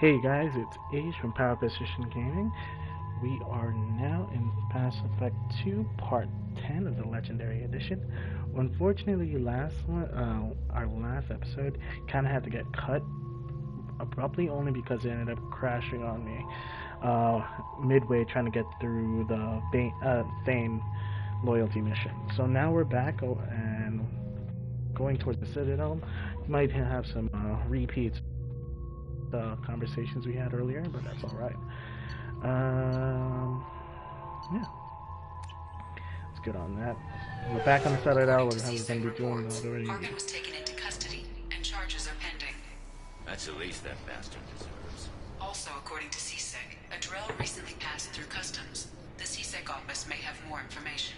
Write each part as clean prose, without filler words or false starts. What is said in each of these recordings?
Hey guys, it's Age from Power Position Gaming. We are now in Mass Effect 2 Part 10 of the Legendary Edition. Unfortunately, our last episode kind of had to get cut abruptly only because it ended up crashing on me midway trying to get through the Thane loyalty mission. So now we're back and going towards the Citadel. Might have some repeats conversations we had earlier, but that's all right. Yeah, let's get on that. We're back on the Citadel. We're going to be doing the Arkham was taken into custody, and charges are pending. That's the least that bastard deserves. Also, according to CSEC, a drill recently passed through customs. The CSEC office may have more information.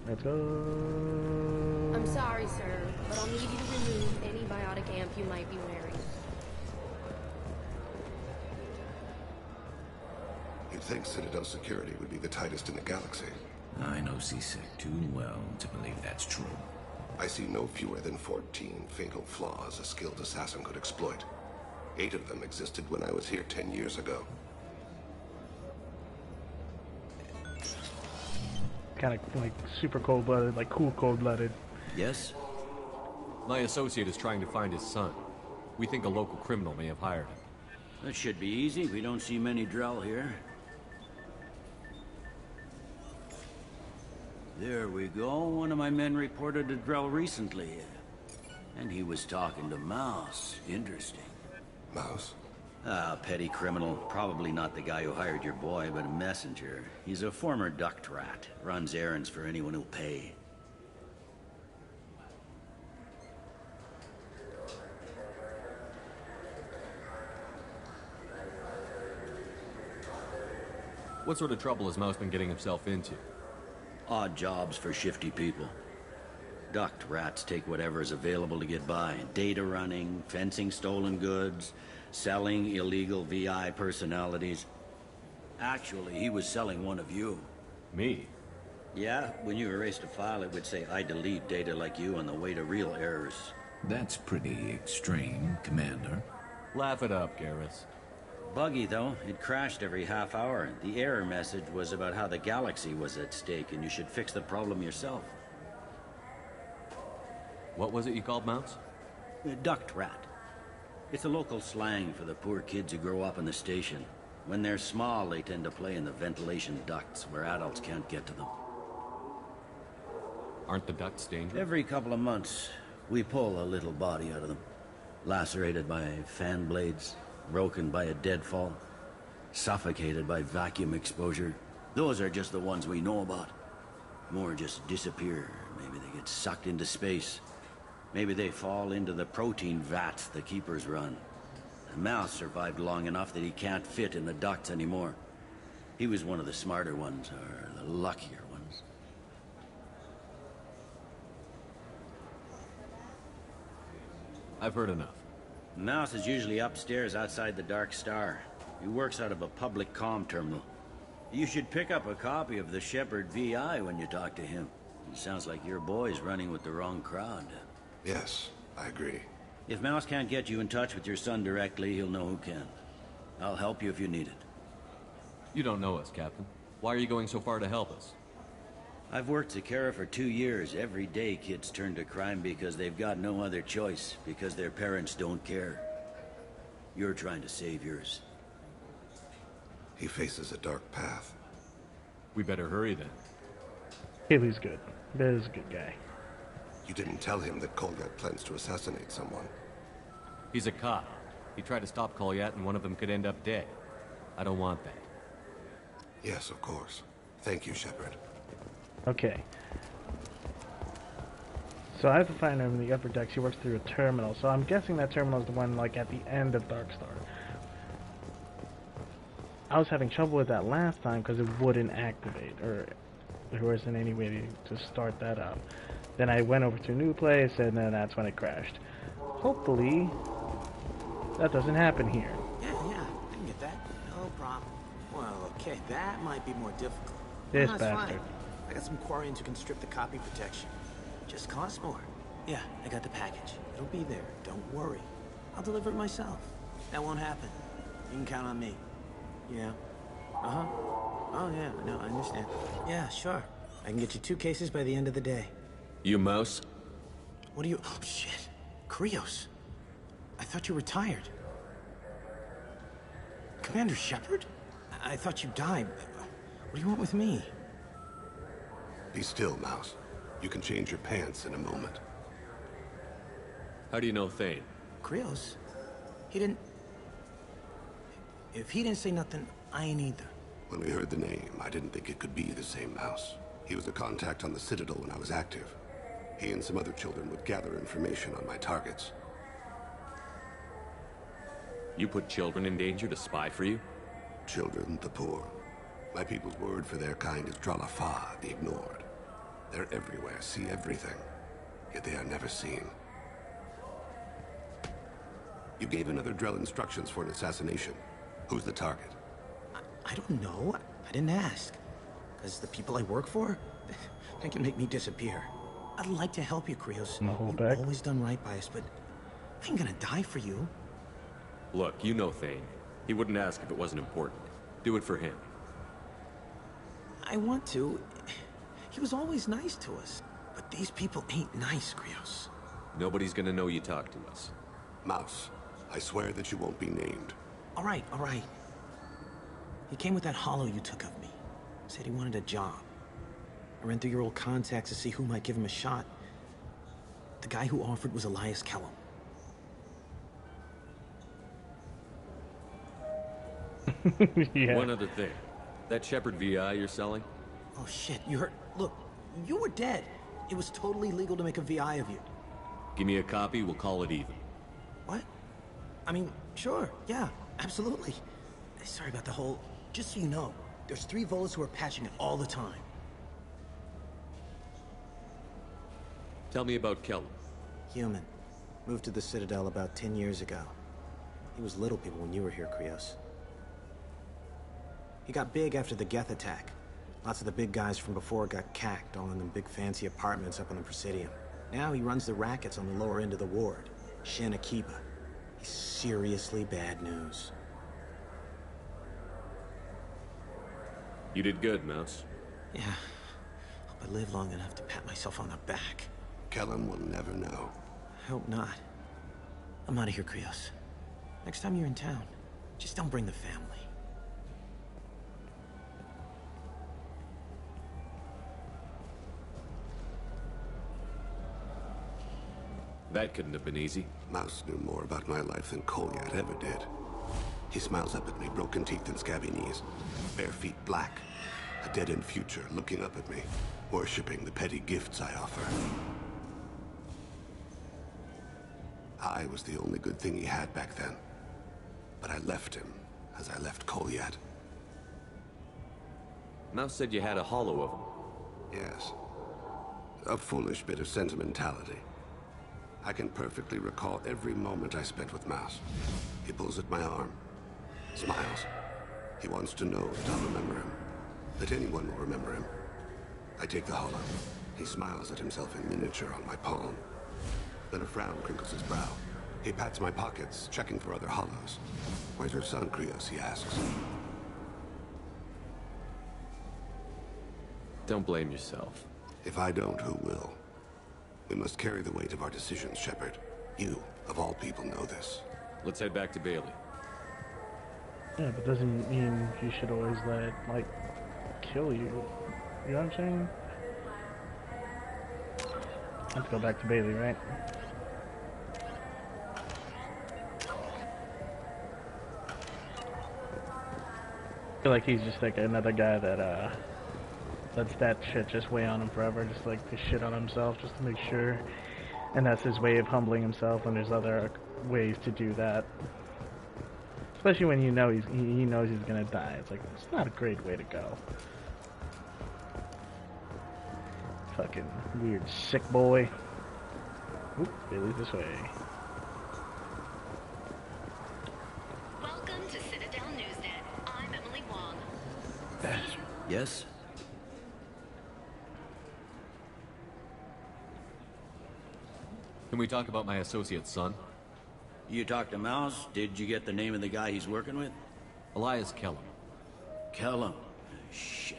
Let's go. I'm sorry, sir, but I'll need you to remove any biotic amp you might be wearing. You'd think Citadel security would be the tightest in the galaxy. I know CSEC too well to believe that's true. I see no fewer than 14 fatal flaws a skilled assassin could exploit. 8 of them existed when I was here 10 years ago. Kind of like super cold-blooded, like cool cold-blooded. Yes? My associate is trying to find his son. We think a local criminal may have hired him. That should be easy. We don't see many Drell here. There we go. One of my men reported a Drell recently. And he was talking to Mouse. Interesting. Mouse? Ah, petty criminal. Probably not the guy who hired your boy, but a messenger. He's a former duct rat. Runs errands for anyone who'll pay. What sort of trouble has Mouse been getting himself into? Odd jobs for shifty people. Duct rats take whatever is available to get by. Data running, fencing stolen goods, selling illegal VI personalities. Actually, he was selling one of you. Me? Yeah, when you erased a file, it would say, I delete data like you on the way to real errors. That's pretty extreme, Commander. Laugh it up, Garrus. Buggy, though. It crashed every half hour. The error message was about how the galaxy was at stake, and you should fix the problem yourself. What was it you called Mouse? A duct rat. It's a local slang for the poor kids who grow up in the station. When they're small, they tend to play in the ventilation ducts where adults can't get to them. Aren't the ducts dangerous? Every couple of months, we pull a little body out of them. Lacerated by fan blades, broken by a deadfall, suffocated by vacuum exposure. Those are just the ones we know about. More just disappear. Maybe they get sucked into space. Maybe they fall into the protein vats the Keepers run. And Mouse survived long enough that he can't fit in the ducts anymore. He was one of the smarter ones, or the luckier ones. I've heard enough. Mouse is usually upstairs outside the Dark Star. He works out of a public comm terminal. You should pick up a copy of the Shepherd VI when you talk to him. It sounds like your boy's running with the wrong crowd. Yes, I agree. If Mouse can't get you in touch with your son directly, he'll know who can. I'll help you if you need it. You don't know us, Captain. Why are you going so far to help us? I've worked Zakera for 2 years. Every day kids turn to crime because they've got no other choice, because their parents don't care. You're trying to save yours. He faces a dark path. We better hurry then. Haley's good. Biz is a good guy. You didn't tell him that Kolyat plans to assassinate someone. He's a cop. He tried to stop Kolyat and one of them could end up dead. I don't want that. Yes, of course. Thank you, Shepard. Okay. So I have to find him in the upper decks. He works through a terminal. So I'm guessing that terminal is the one like at the end of Darkstar. I was having trouble with that last time because it wouldn't activate, or there wasn't any way to start that up. Then I went over to a new place, and then that's when it crashed. Hopefully, that doesn't happen here. Yeah, I can get that. No problem. Well, okay, that might be more difficult. This No, it's bastard. fine. I got some Quarians who can strip the copy protection. Just costs more. Yeah, I got the package. It'll be there. Don't worry. I'll deliver it myself. That won't happen. You can count on me. Yeah. Uh-huh. Oh, yeah, no, I understand. Yeah, sure. I can get you 2 cases by the end of the day. You mouse? What are you... Oh, shit. Krios. I thought you retired. Commander Shepard? I thought you died. What do you want with me? Be still, Mouse. You can change your pants in a moment. How do you know Thane? Krios? He didn't... If he didn't say nothing, I ain't either. When we heard the name, I didn't think it could be the same Mouse. He was a contact on the Citadel when I was active. He and some other children would gather information on my targets. You put children in danger to spy for you? Children, the poor. My people's word for their kind is Dralafa, the ignored. They're everywhere, see everything. Yet they are never seen. You gave another Drell instructions for an assassination. Who's the target? I don't know. I didn't ask. Because the people I work for, they can make me disappear. I'd like to help you, Krios. You've always done right by us, but I ain't gonna die for you. Look, you know Thane. He wouldn't ask if it wasn't important. Do it for him. I want to. He was always nice to us. But these people ain't nice, Krios. Nobody's gonna know you talked to us. Mouse, I swear that you won't be named. All right, all right. He came with that hollow you took of me. Said he wanted a job. I ran through your old contacts to see who might give him a shot. The guy who offered was Elias Kellum. Yeah. One other thing. That Shepard VI you're selling? Oh shit, you heard... Look, you were dead. It was totally legal to make a VI of you. Give me a copy, we'll call it even. What? I mean, sure, yeah, absolutely. Sorry about the whole... Just so you know, there's 3 Volus who are patching it all the time. Tell me about Kellum. Human. Moved to the Citadel about 10 years ago. He was little people when you were here, Krios. He got big after the Geth attack. Lots of the big guys from before got cacked, all in them big fancy apartments up on the Presidium. Now he runs the rackets on the lower end of the ward. Shin Akiba. He's seriously bad news. You did good, Mouse. Yeah. Hope I live long enough to pat myself on the back. Kellum will never know. I hope not. I'm out of here, Krios. Next time you're in town, just don't bring the family. That couldn't have been easy. Mouse knew more about my life than Kolyat ever did. He smiles up at me, broken teeth and scabby knees. Bare feet black. A dead-end future looking up at me, worshipping the petty gifts I offer. I was the only good thing he had back then. But I left him, as I left Kolyat. Mouse said you had a hollow of him. Yes. A foolish bit of sentimentality. I can perfectly recall every moment I spent with Mouse. He pulls at my arm, smiles. He wants to know that I'll remember him, that anyone will remember him. I take the hollow. He smiles at himself in miniature on my palm. Then a frown crinkles his brow. He pats my pockets, checking for other hollows. Where's your son, Krios, he asks. Don't blame yourself. If I don't, who will? We must carry the weight of our decisions, Shepard. You, of all people, know this. Let's head back to Bailey. Yeah, but doesn't mean you should always let it, like, kill you. You know what I'm saying? Let's go back to Bailey, right? I feel like he's just like another guy that, lets that shit just weigh on him forever, just like to shit on himself, just to make sure. And that's his way of humbling himself, and there's other ways to do that. Especially when you know he knows he's gonna die. It's like, it's not a great way to go. Fucking weird sick boy. Oop, Bailey's this way. Welcome to Citadel Newsnet. I'm Emily Wong. Yes? Can we talk about my associate's son? You talked to Mouse? Did you get the name of the guy he's working with? Elias Kellum. Kellum. Shit.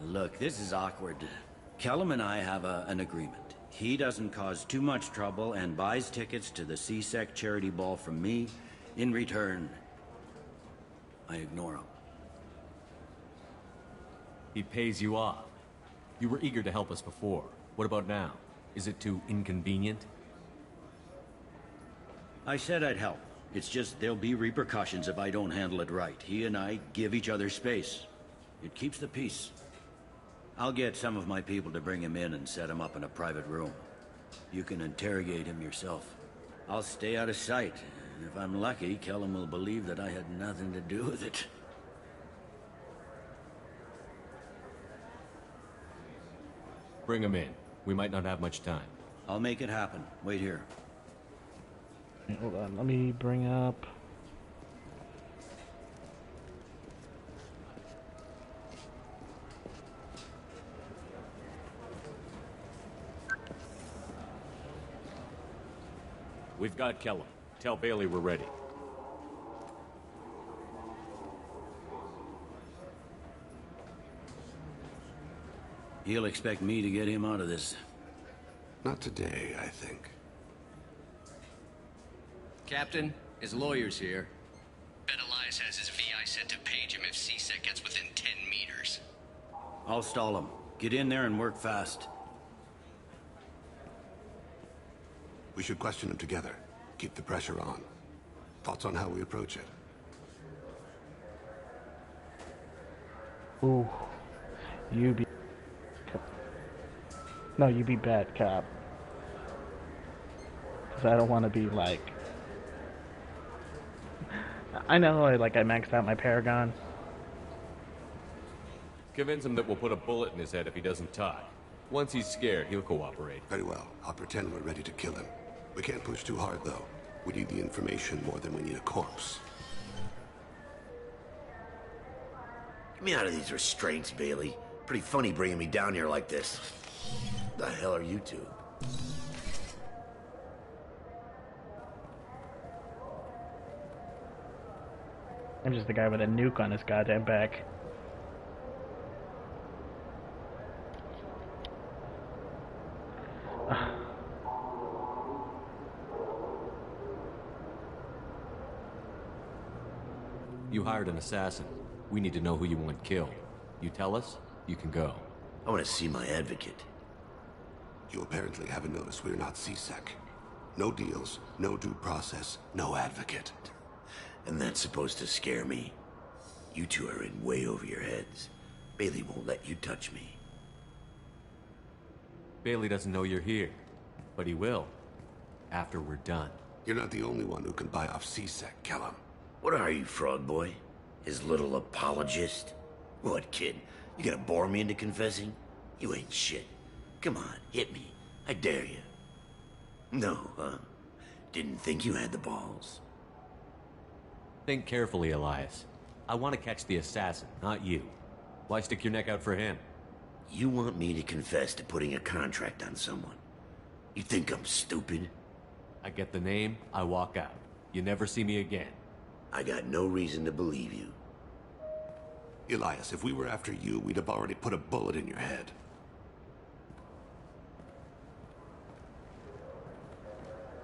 Look, this is awkward. Kellum and I have an agreement. He doesn't cause too much trouble and buys tickets to the CSEC charity ball from me. In return, I ignore him. He pays you off. You were eager to help us before. What about now? Is it too inconvenient? I said I'd help. It's just there'll be repercussions if I don't handle it right. He and I give each other space. It keeps the peace. I'll get some of my people to bring him in and set him up in a private room. You can interrogate him yourself. I'll stay out of sight, and if I'm lucky, Kellum will believe that I had nothing to do with it. Bring him in. We might not have much time. I'll make it happen. Wait here. Hold on, let me bring up... We've got Kellum. Tell Bailey we're ready. He'll expect me to get him out of this. Not today, I think. Captain, his lawyer's here. Bet Elias has his VI set to page him if CSEC gets within 10 meters. I'll stall him. Get in there and work fast. We should question him together. Keep the pressure on. Thoughts on how we approach it? Ooh. You be... No, you be bad cop. Because I don't want to be like... I know, I maxed out my Paragon. Convince him that we'll put a bullet in his head if he doesn't talk. Once he's scared, he'll cooperate. Very well. I'll pretend we're ready to kill him. We can't push too hard, though. We need the information more than we need a corpse. Get me out of these restraints, Bailey. Pretty funny bringing me down here like this. The hell are you two? I'm just the guy with a nuke on his goddamn back. You hired an assassin. We need to know who you want killed. You tell us, you can go. I want to see my advocate. You apparently haven't noticed we're not CSEC. No deals, no due process, no advocate. And that's supposed to scare me. You two are in way over your heads. Bailey won't let you touch me. Bailey doesn't know you're here, but he will, after we're done. You're not the only one who can buy off CSEC, Kellum. What are you, Frog Boy? His little apologist? What, kid? You gonna bore me into confessing? You ain't shit. Come on, hit me. I dare you. No, huh? Didn't think you had the balls. Think carefully, Elias. I want to catch the assassin, not you. Why stick your neck out for him? You want me to confess to putting a contract on someone? You think I'm stupid? I get the name, I walk out. You never see me again. I got no reason to believe you. Elias, if we were after you, we'd have already put a bullet in your head.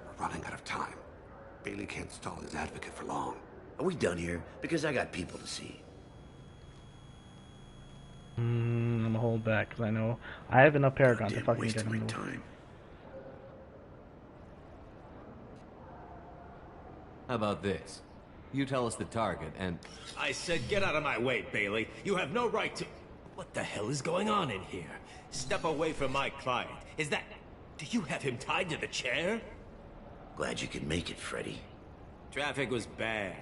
We're running out of time. Bailey can't stall his advocate for long. Are we done here? Because I got people to see. I'm gonna hold back because I know I have enough Paragon to fucking get him. Time. How about this? You tell us the target, and... I said get out of my way, Bailey. You have no right to... What the hell is going on in here? Step away from my client. Is that... Do you have him tied to the chair? Glad you could make it, Freddy. Traffic was bad.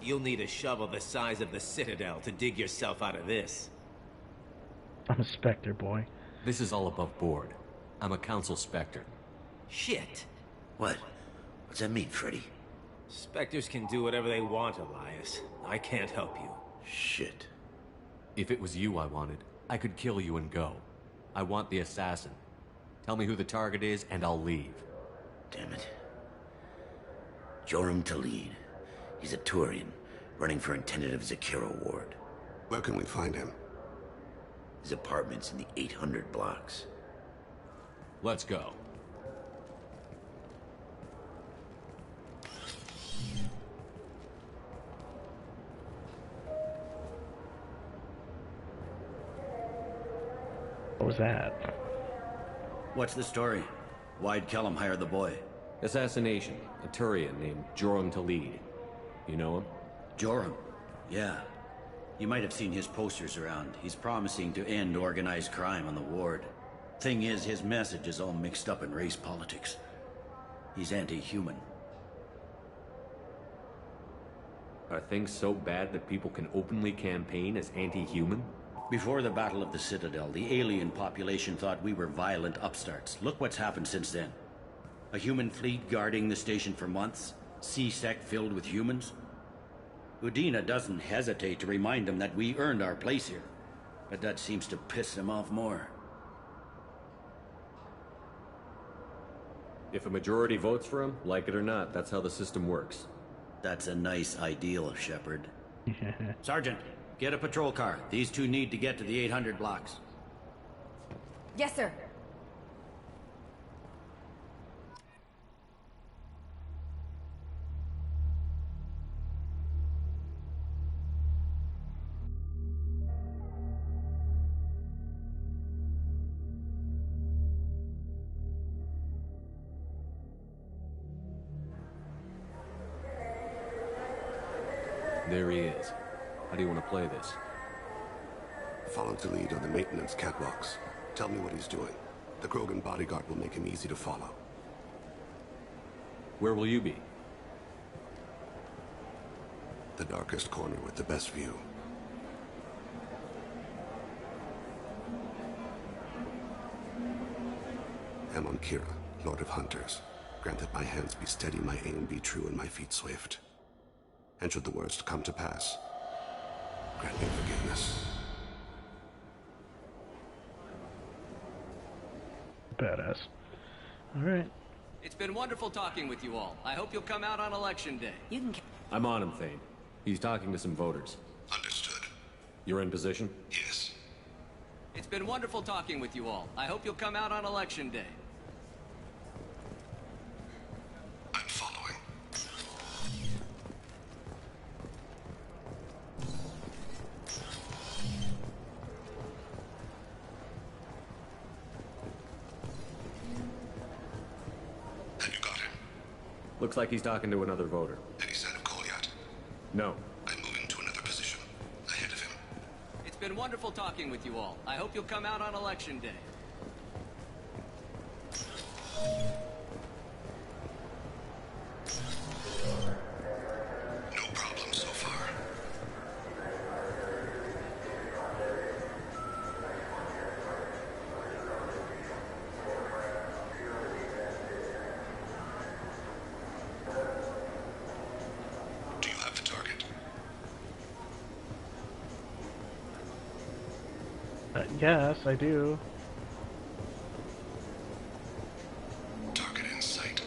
You'll need a shovel the size of the Citadel to dig yourself out of this. I'm a Spectre, boy. This is all above board. I'm a Council Spectre. Shit. What? What's that mean, Freddy? Spectres can do whatever they want, Elias. I can't help you. Shit. If it was you I wanted, I could kill you and go. I want the assassin. Tell me who the target is, and I'll leave. Damn it. Joram Talid. He's a Turian, running for a tentative Zakira ward. Where can we find him? His apartment's in the 800 blocks. Let's go. What was that? What's the story? Why'd Kellum hire the boy? Assassination. A Turian named Joram Talid. You know him? Joram? Yeah. You might have seen his posters around. He's promising to end organized crime on the ward. Thing is, his message is all mixed up in race politics. He's anti-human. Are things so bad that people can openly campaign as anti-human? Before the Battle of the Citadel, the alien population thought we were violent upstarts. Look what's happened since then. A human fleet guarding the station for months, C-Sec filled with humans. Udina doesn't hesitate to remind them that we earned our place here. But that seems to piss them off more. If a majority votes for him, like it or not, that's how the system works. That's a nice ideal, Shepard. Sergeant, get a patrol car. These two need to get to the 800 blocks. Yes, sir. There he is. How do you want to play this? Follow the lead on the maintenance catwalks. Tell me what he's doing. The Krogan bodyguard will make him easy to follow. Where will you be? The darkest corner with the best view. Amon Kira, Lord of Hunters. Grant that my hands be steady, my aim be true, and my feet swift. And should the worst come to pass, grant me forgiveness. Badass. Alright. It's been wonderful talking with you all. I hope you'll come out on election day. You can... I'm on him, Thane. He's talking to some voters. Understood. You're in position? Yes. It's been wonderful talking with you all. I hope you'll come out on election day. I'm following. Looks like he's talking to another voter. Any sign of call yet? No. I'm moving to another position. Ahead of him. It's been wonderful talking with you all. I hope you'll come out on election day. No problem so far. Do you have the target? Yes, I do. Target in sight.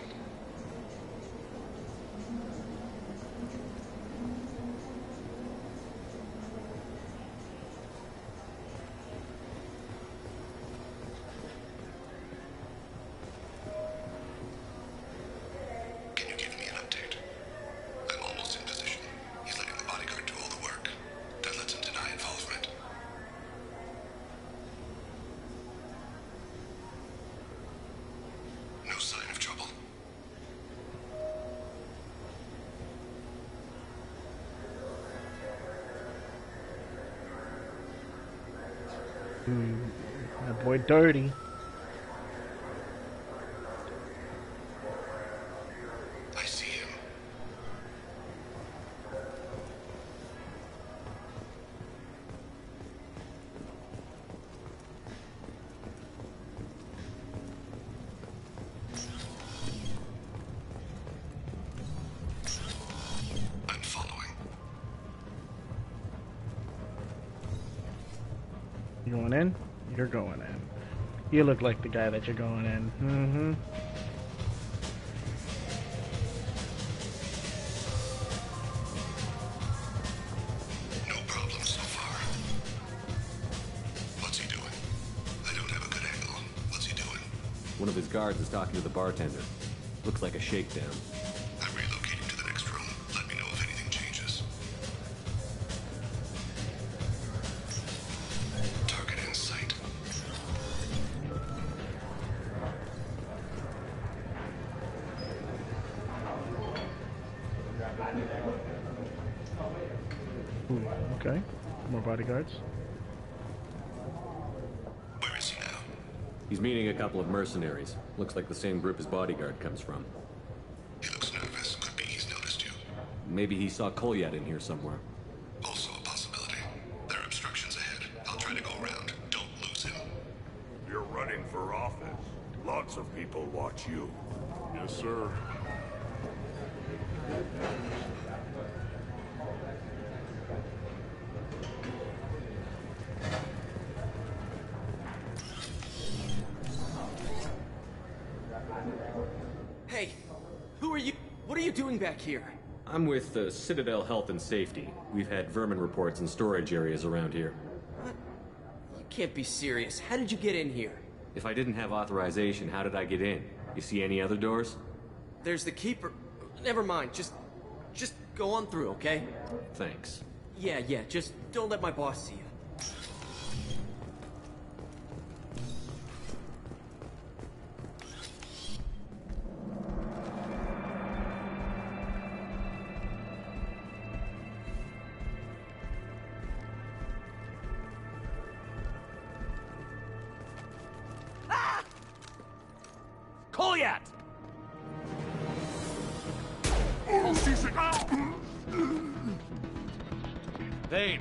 Can you give me an update? I'm almost in position. He's letting the bodyguard do all the work. That lets him deny involvement. No sign of trouble. That boy dirty. I see him. I'm following. You going in? You're going in. You look like the guy that you're going in. Mm-hmm. No problem so far. What's he doing? I don't have a good angle. What's he doing? One of his guards is talking to the bartender. Looks like a shakedown. I'm relocating to the next room. Let me know if anything changes. Target in sight. Ooh, okay. More bodyguards. Where is he now? He's meeting a couple of mercenaries. Looks like the same group his bodyguard comes from. He looks nervous. Could be he's noticed you. Maybe he saw Kolyat in here somewhere. Also a possibility. There are obstructions ahead. I'll try to go around. Don't lose him. You're running for office. Lots of people watch you. Yes, sir. Hey, who are you? What are you doing back here? I'm with the Citadel Health and Safety. We've had vermin reports in storage areas around here. What? You can't be serious. How did you get in here? If I didn't have authorization, how did I get in? You see any other doors? There's the keeper. Never mind. Just go on through, okay? Thanks. Yeah, just don't let my boss see you. Kolyat! Vane!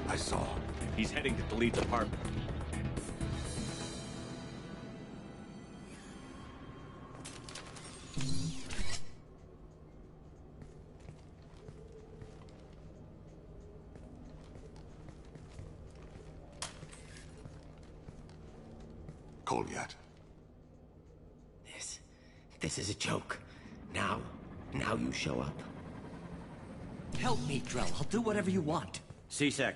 I saw. He's heading to the lead department. Kolyat. This is a joke. Now you show up. Help me, Drell. I'll do whatever you want. C-Sec,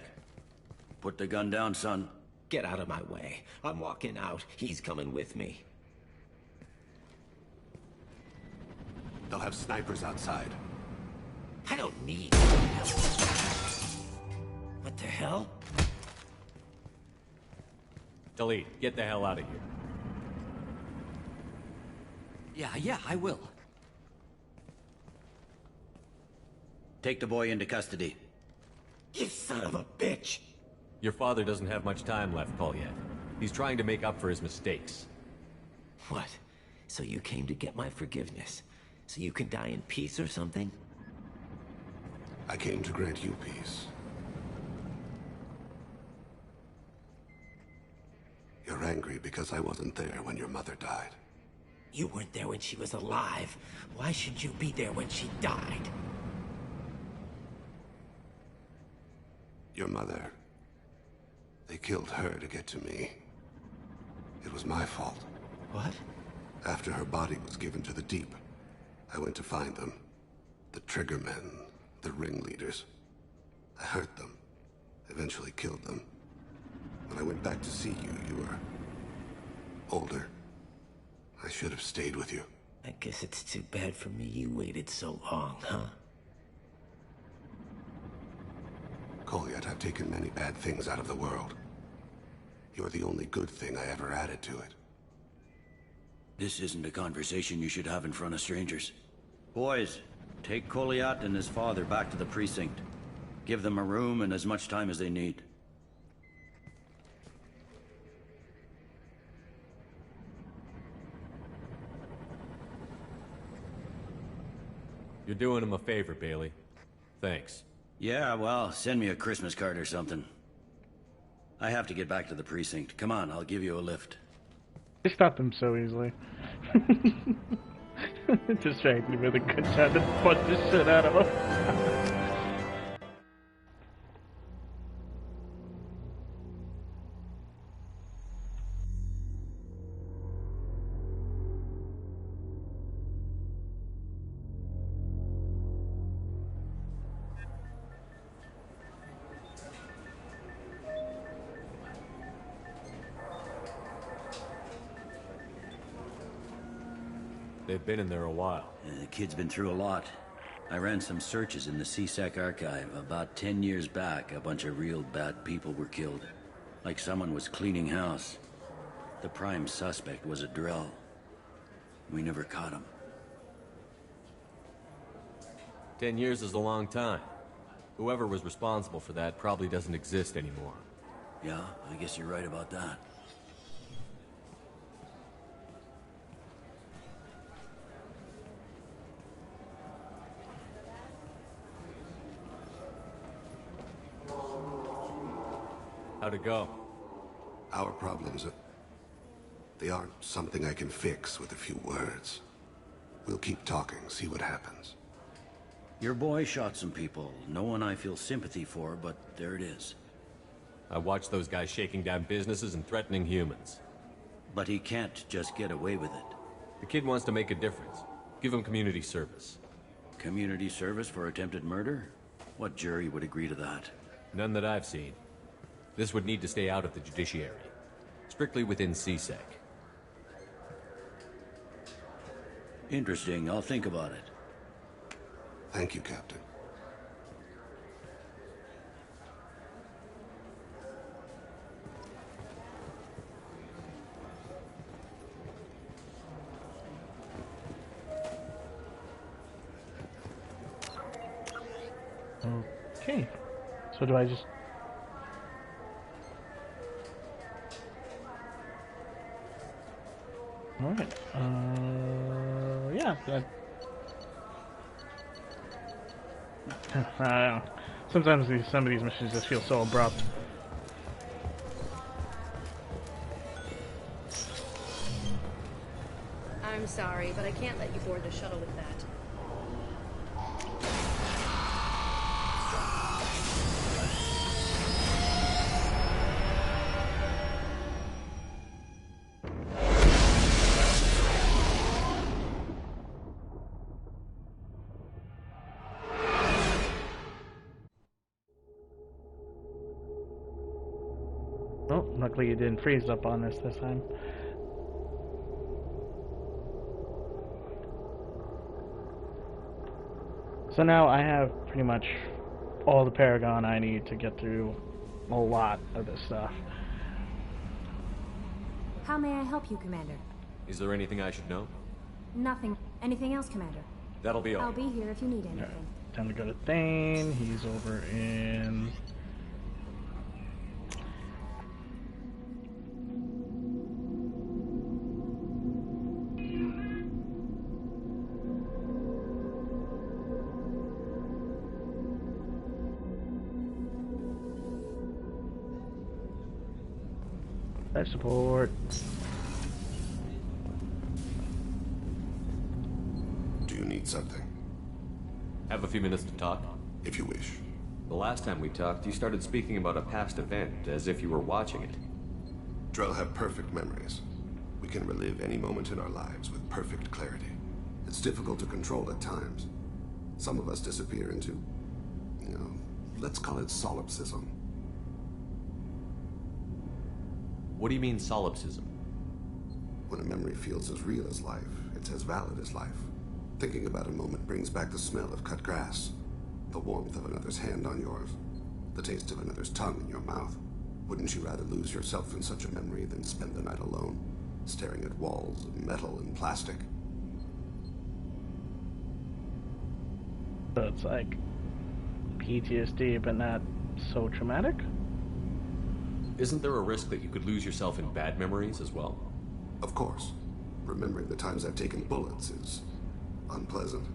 put the gun down, son. Get out of my way. I'm walking out. He's coming with me. They'll have snipers outside. I don't need... What the hell? Delete. Get the hell out of here. Yeah, I will. Take the boy into custody. You son of a bitch! Your father doesn't have much time left, Kolyat. He's trying to make up for his mistakes. What? So you came to get my forgiveness? So you can die in peace or something? I came to grant you peace. You're angry because I wasn't there when your mother died. You weren't there when she was alive. Why should you be there when she died? Your mother. They killed her to get to me. It was my fault. What? After her body was given to the deep, I went to find them. The triggermen, the ringleaders. I hurt them. Eventually killed them. When I went back to see you, you were older. I should have stayed with you. I guess it's too bad for me you waited so long, huh? Kolyat, I've taken many bad things out of the world. You're the only good thing I ever added to it. This isn't a conversation you should have in front of strangers. Boys, take Kolyat and his father back to the precinct. Give them a room and as much time as they need. You're doing him a favor, Bailey. Thanks. Yeah, well, send me a Christmas card or something. I have to get back to the precinct. Come on, I'll give you a lift. They stopped them so easily. Distracted with a good shot to punch the shit out of him. They've been in there a while. The kid's been through a lot. I ran some searches in the CSEC archive. About 10 years back, a bunch of real bad people were killed. Like someone was cleaning house. The prime suspect was a Drell. We never caught him. 10 years is a long time. Whoever was responsible for that probably doesn't exist anymore. Yeah, I guess you're right about that. How'd it go? Our problems, they aren't something I can fix with a few words. We'll keep talking, see what happens. Your boy shot some people. No one I feel sympathy for, but there it is. I watched those guys shaking down businesses and threatening humans. But he can't just get away with it. The kid wants to make a difference. Give him community service. Community service for attempted murder? What jury would agree to that? None that I've seen. This would need to stay out of the judiciary. Strictly within CSEC. Interesting. I'll think about it. Thank you, Captain. Okay. So do I just... Alright. Yeah. I don't know. Sometimes some of these missions just feel so abrupt. I'm sorry, but I can't let you board the shuttle with that. Oh, luckily it didn't freeze up on us this time. So now I have pretty much all the Paragon I need to get through a lot of this stuff. How may I help you, Commander? Is there anything I should know? Nothing. Anything else, Commander? That'll be all. I'll be here if you need anything. Right. Time to go to Thane. He's over in... Life support. Do you need something? Have a few minutes to talk? If you wish. The last time we talked, you started speaking about a past event, as if you were watching it. Drell have perfect memories. We can relive any moment in our lives with perfect clarity. It's difficult to control at times. Some of us disappear into, let's call it solipsism. What do you mean, solipsism? When a memory feels as real as life, it's as valid as life. Thinking about a moment brings back the smell of cut grass, the warmth of another's hand on yours, the taste of another's tongue in your mouth. Wouldn't you rather lose yourself in such a memory than spend the night alone, staring at walls of metal and plastic? So it's like PTSD, but not so traumatic? Isn't there a risk that you could lose yourself in bad memories as well? Of course. Remembering the times I've taken bullets is unpleasant.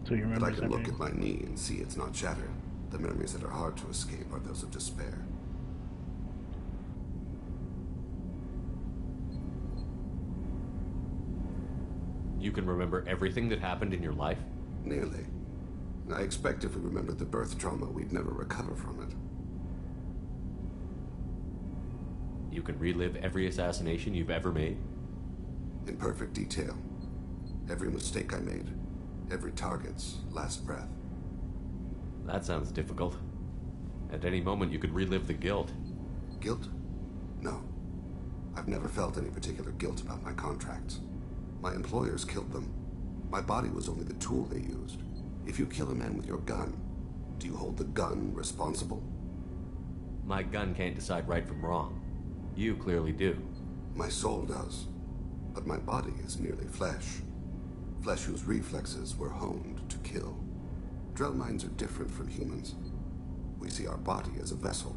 So you remember but I can look at my knee and see it's not shattered. The memories that are hard to escape are those of despair. You can remember everything that happened in your life? Nearly. I expect if we remembered the birth trauma, we'd never recover from it. You can relive every assassination you've ever made? In perfect detail. Every mistake I made. Every target's last breath. That sounds difficult. At any moment you could relive the guilt. Guilt? No. I've never felt any particular guilt about my contracts. My employers killed them. My body was only the tool they used. If you kill a man with your gun, do you hold the gun responsible? My gun can't decide right from wrong. You clearly do. My soul does. But my body is merely flesh. Flesh whose reflexes were honed to kill. Drell minds are different from humans. We see our body as a vessel,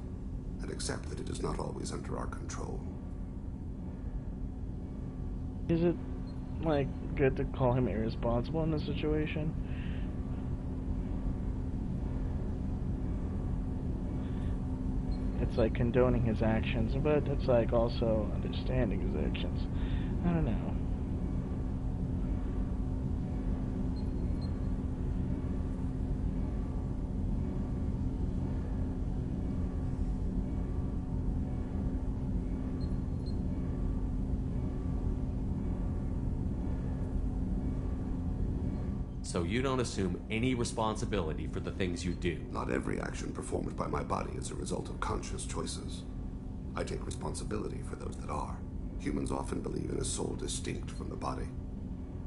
and accept that it is not always under our control. Is it, like, good to call him irresponsible in this situation? It's like condoning his actions, but it's like also understanding his actions. I don't know. So you don't assume any responsibility for the things you do? Not every action performed by my body is a result of conscious choices. I take responsibility for those that are. Humans often believe in a soul distinct from the body.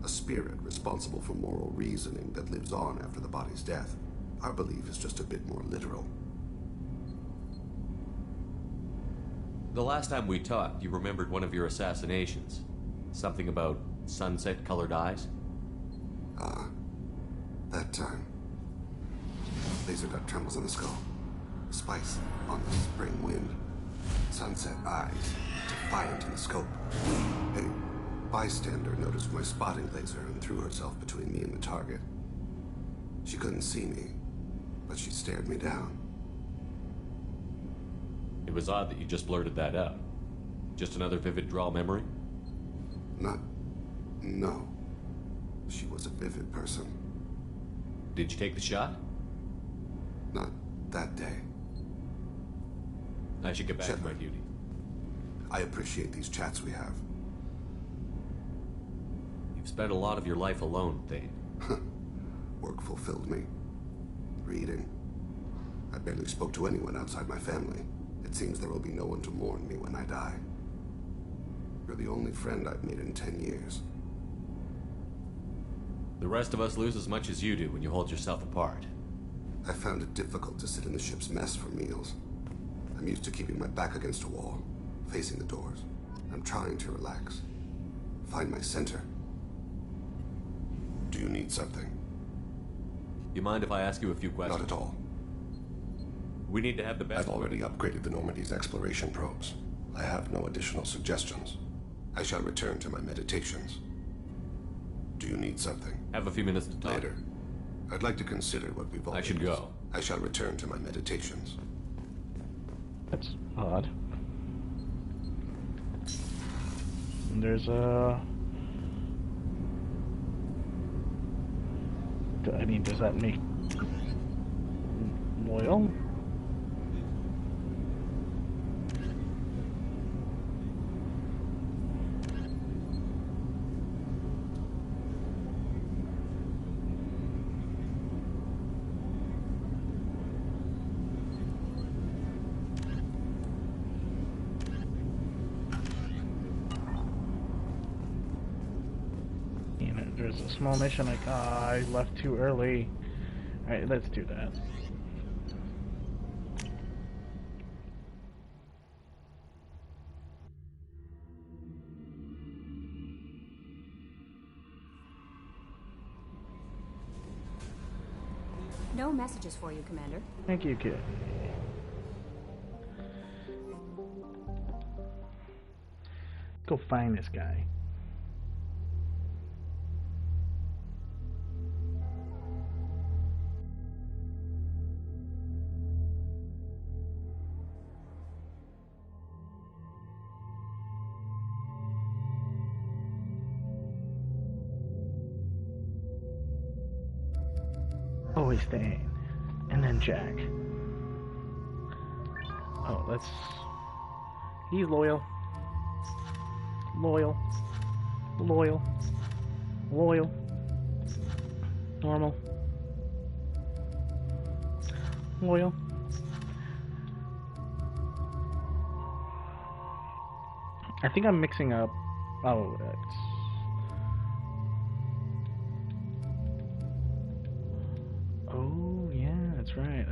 A spirit responsible for moral reasoning that lives on after the body's death. Our belief is just a bit more literal. The last time we talked, you remembered one of your assassinations. Something about sunset-colored eyes? That time. Laser dot trembles in the skull. Spice on the spring wind. Sunset eyes, defiant in the scope. A bystander noticed my spotting laser and threw herself between me and the target. She couldn't see me, but she stared me down. It was odd that you just blurted that out. Just another vivid draw memory? No. She was a vivid person. Did you take the shot? Not that day. I should get back to my duty. I appreciate these chats we have. You've spent a lot of your life alone, Thane. Work fulfilled me. Reading. I barely spoke to anyone outside my family. It seems there will be no one to mourn me when I die. You're the only friend I've made in 10 years. The rest of us lose as much as you do when you hold yourself apart. I found it difficult to sit in the ship's mess for meals. I'm used to keeping my back against a wall, facing the doors. I'm trying to relax. Find my center. Do you need something? You mind if I ask you a few questions? Not at all. We need to have the best... I've already upgraded the Normandy's exploration probes. I have no additional suggestions. I shall return to my meditations. Do you need something? Have a few minutes to talk. Later. I'd like to consider what we've all... I should go. I shall return to my meditations. That's odd. And there's a... I mean, does that make... loyal? There's a small mission like, I left too early. Alright, let's do that. No messages for you, Commander. Thank you, kid. Go find this guy. Always Thane. And then Jack. Oh, let's... He's loyal. Loyal. Loyal. Loyal. Normal. Loyal. I think I'm mixing up... Oh,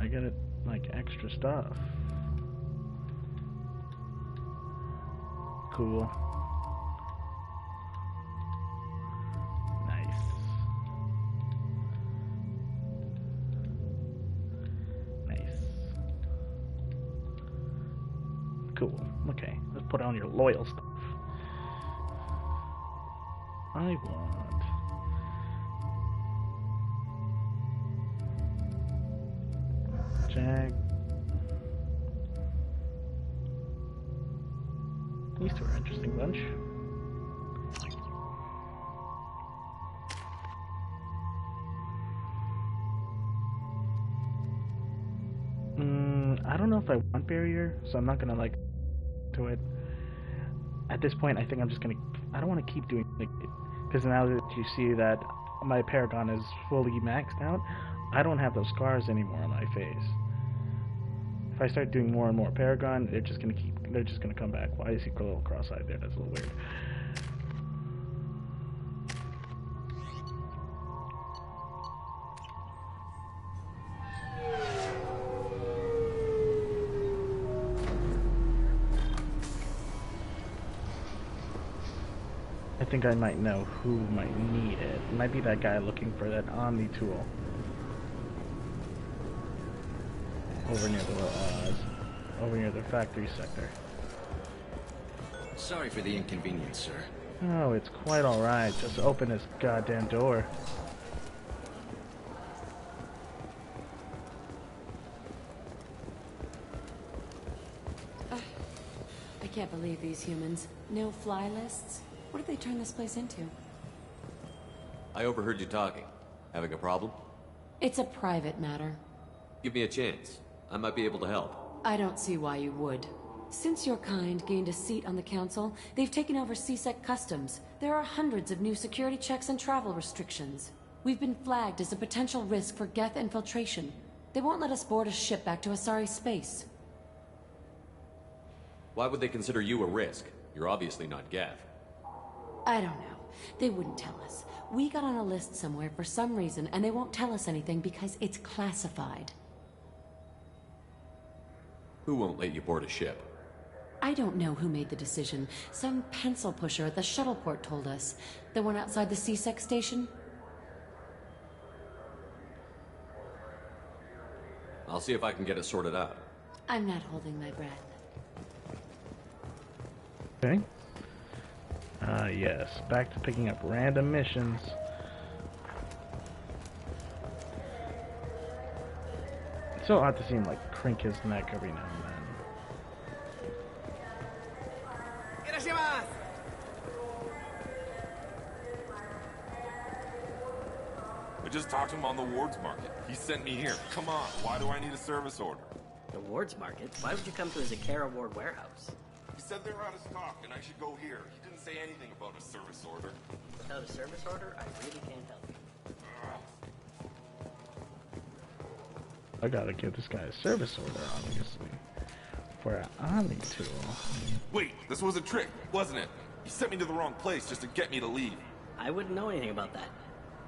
I get it, like, extra stuff. Cool. Nice. Nice. Cool. Okay, let's put on your loyal stuff. I want... Jag. These two are an interesting bunch. I don't know if I want barrier, so I'm not gonna like to it. At this point, I think I'm just gonna. I don't want to keep doing it because now that you see that my Paragon is fully maxed out, I don't have those scars anymore on my face. If I start doing more and more Paragon, they're just gonna come back. Why is he a little cross-eyed there? That's a little weird. I think I might know who might need it. It might be that guy looking for that Omni tool. Over near the factory sector. Sorry for the inconvenience, sir. Oh, it's quite alright. Just open this goddamn door. I can't believe these humans. No fly lists? What did they turn this place into? I overheard you talking. Having a problem? It's a private matter. Give me a chance. I might be able to help. I don't see why you would. Since your kind gained a seat on the council, they've taken over CSEC customs. There are hundreds of new security checks and travel restrictions. We've been flagged as a potential risk for Geth infiltration. They won't let us board a ship back to Asari space. Why would they consider you a risk? You're obviously not Geth. I don't know. They wouldn't tell us. We got on a list somewhere for some reason, and they won't tell us anything because it's classified. Who won't let you board a ship? I don't know who made the decision. Some pencil pusher at the shuttle port told us. The one outside the CSEC station? I'll see if I can get it sorted out. I'm not holding my breath. Okay. Yes. Back to picking up random missions. It's so odd to see him, like, crink his neck every now and then. I just talked to him on the Wards Market. He sent me here. Come on, why do I need a service order? The Wards Market? Why would you come to a Zakara Ward warehouse? He said they're out of stock and I should go here. He didn't say anything about a service order. Without a service order, I really can't help you. I gotta give this guy a service order, obviously. For an Omni tool. Wait, this was a trick, wasn't it? He sent me to the wrong place just to get me to leave. I wouldn't know anything about that.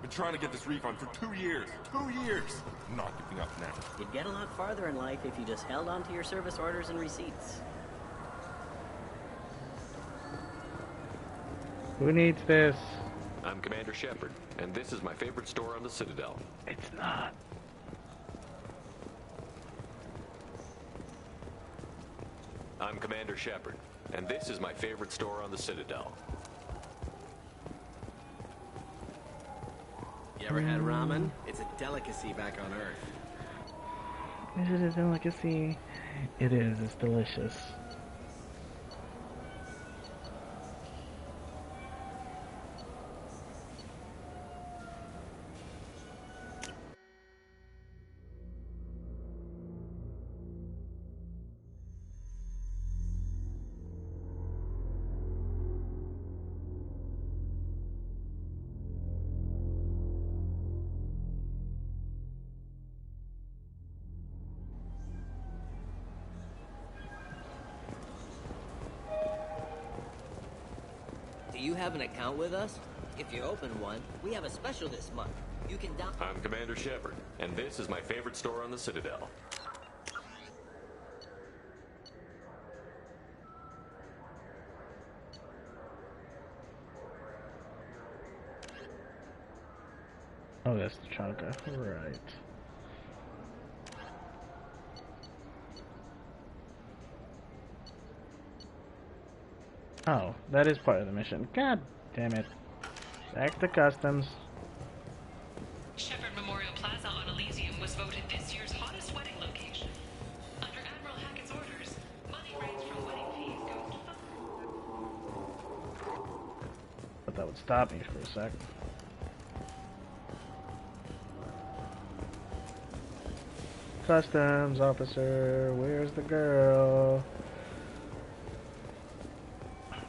Been trying to get this refund for 2 years. 2 years! I'm not giving up now. You'd get a lot farther in life if you just held on to your service orders and receipts. Who needs this? I'm Commander Shepard, and this is my favorite store on the Citadel. It's not. I'm Commander Shepard, and this is my favorite store on the Citadel. You ever had ramen? It's a delicacy back on Earth. Is it a delicacy? It is. It's delicious. Do you have an account with us? If you open one, we have a special this month. You can down. I'm Commander Shepard, and this is my favorite store on the Citadel. Oh, that's the Chanka. Right. Oh, that is part of the mission. God damn it. Back to customs. Shepard Memorial Plaza on Elysium was voted this year's hottest wedding location. Under Admiral Hackett's orders, money raised from wedding fees goes to But that would stop me for a sec. Customs officer, where's the girl?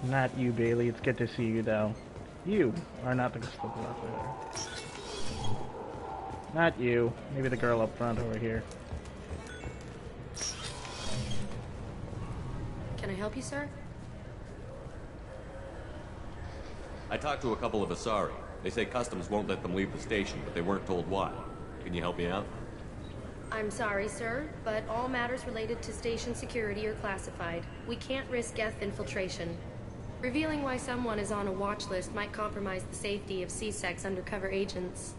Not you, Bailey. It's good to see you, though. You are not the customs officer. Not you. Maybe the girl up front over here. Can I help you, sir? I talked to a couple of Asari. They say customs won't let them leave the station, but they weren't told why. Can you help me out? I'm sorry, sir, but all matters related to station security are classified. We can't risk Geth infiltration. Revealing why someone is on a watch list might compromise the safety of C-Sec's undercover agents.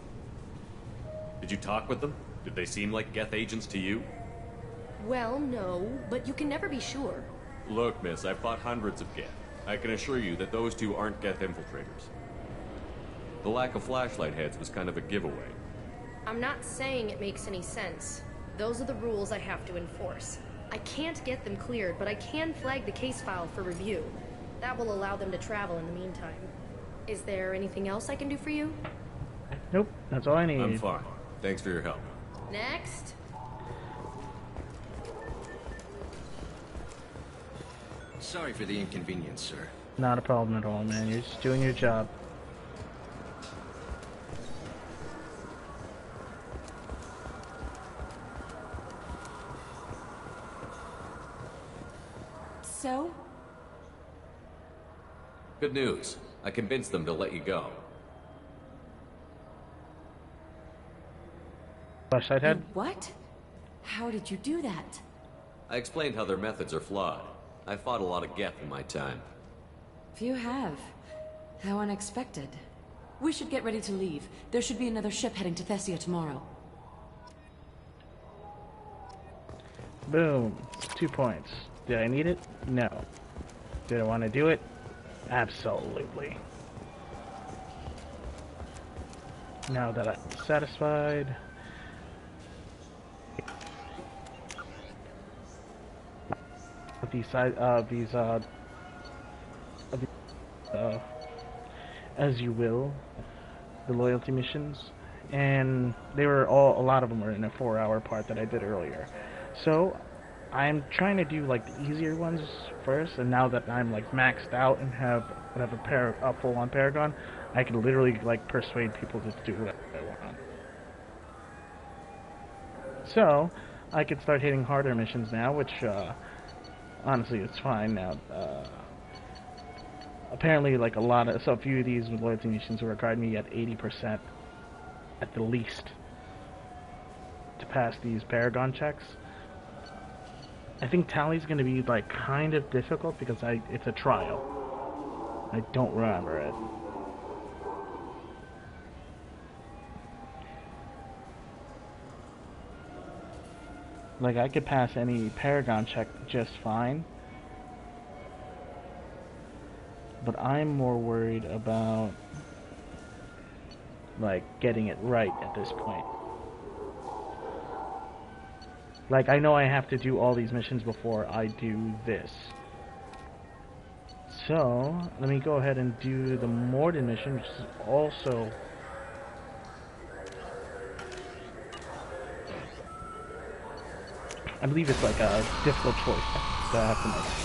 Did you talk with them? Did they seem like Geth agents to you? Well, no, but you can never be sure. Look, miss, I've fought hundreds of Geth. I can assure you that those two aren't Geth infiltrators. The lack of flashlight heads was kind of a giveaway. I'm not saying it makes any sense. Those are the rules I have to enforce. I can't get them cleared, but I can flag the case file for review. That will allow them to travel in the meantime. Is there anything else I can do for you? Nope, that's all I need. I'm fine. Thanks for your help. Next. Sorry for the inconvenience, sir. Not a problem at all, man. You're just doing your job. So? Good news. I convinced them to let you go. Flashlight head? What? How did you do that? I explained how their methods are flawed. I fought a lot of Geth in my time. Few have. How unexpected. We should get ready to leave. There should be another ship heading to Thessia tomorrow. Boom. 2 points. Did I need it? No. Did I want to do it? Absolutely. Now that I'm satisfied... as you will, the loyalty missions, and they were a lot of them were in a 4-hour part that I did earlier. So I'm trying to do like the easier ones first, and now that I'm like maxed out and have a full-on Paragon, I can literally like persuade people to do whatever I want. So I can start hitting harder missions now, which honestly it's fine now. Apparently, like a few of these loyalty missions required me at 80% at the least to pass these Paragon checks. I think Tally's going to be like kind of difficult because it's a trial. I don't remember it. Like I could pass any Paragon check just fine. But I'm more worried about like getting it right at this point. Like I know I have to do all these missions before I do this. So let me go ahead and do the Morden mission, which is also I believe it's like a difficult choice that I have to make.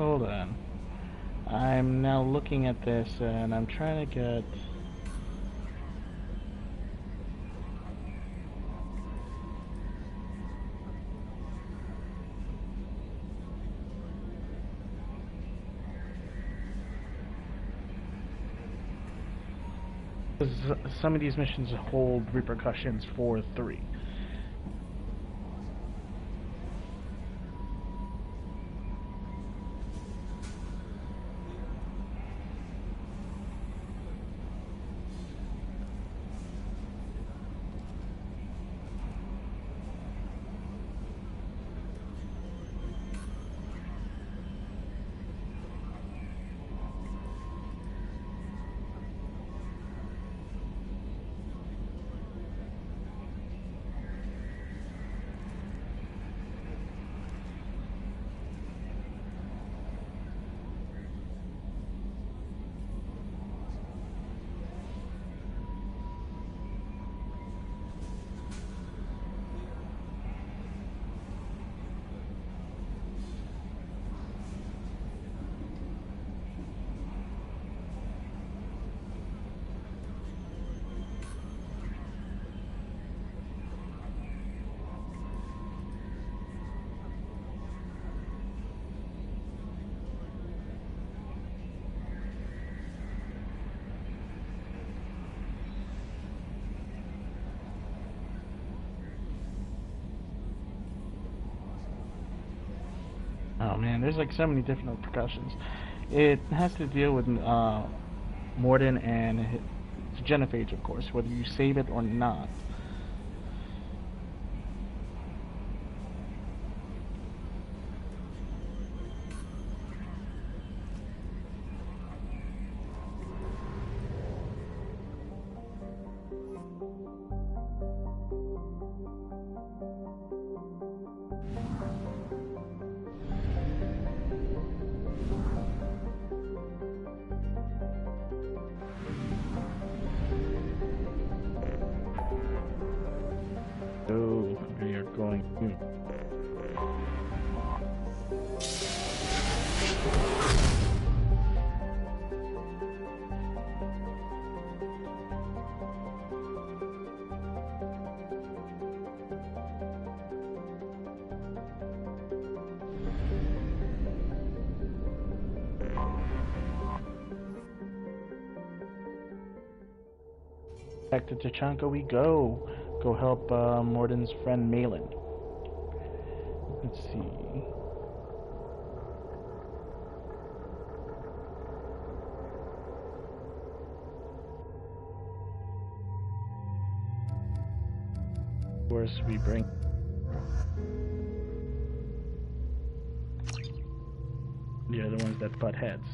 hold on. I'm now looking at this and I'm trying to get... Some of these missions hold repercussions for 3. Oh man, there's like so many different repercussions. It has to deal with Morden and his genophage, of course, whether you save it or not. So we are going to back to Tachanka we go. Go help Morden's friend Malin. Let's see. Of course, we bring the other ones that butt heads.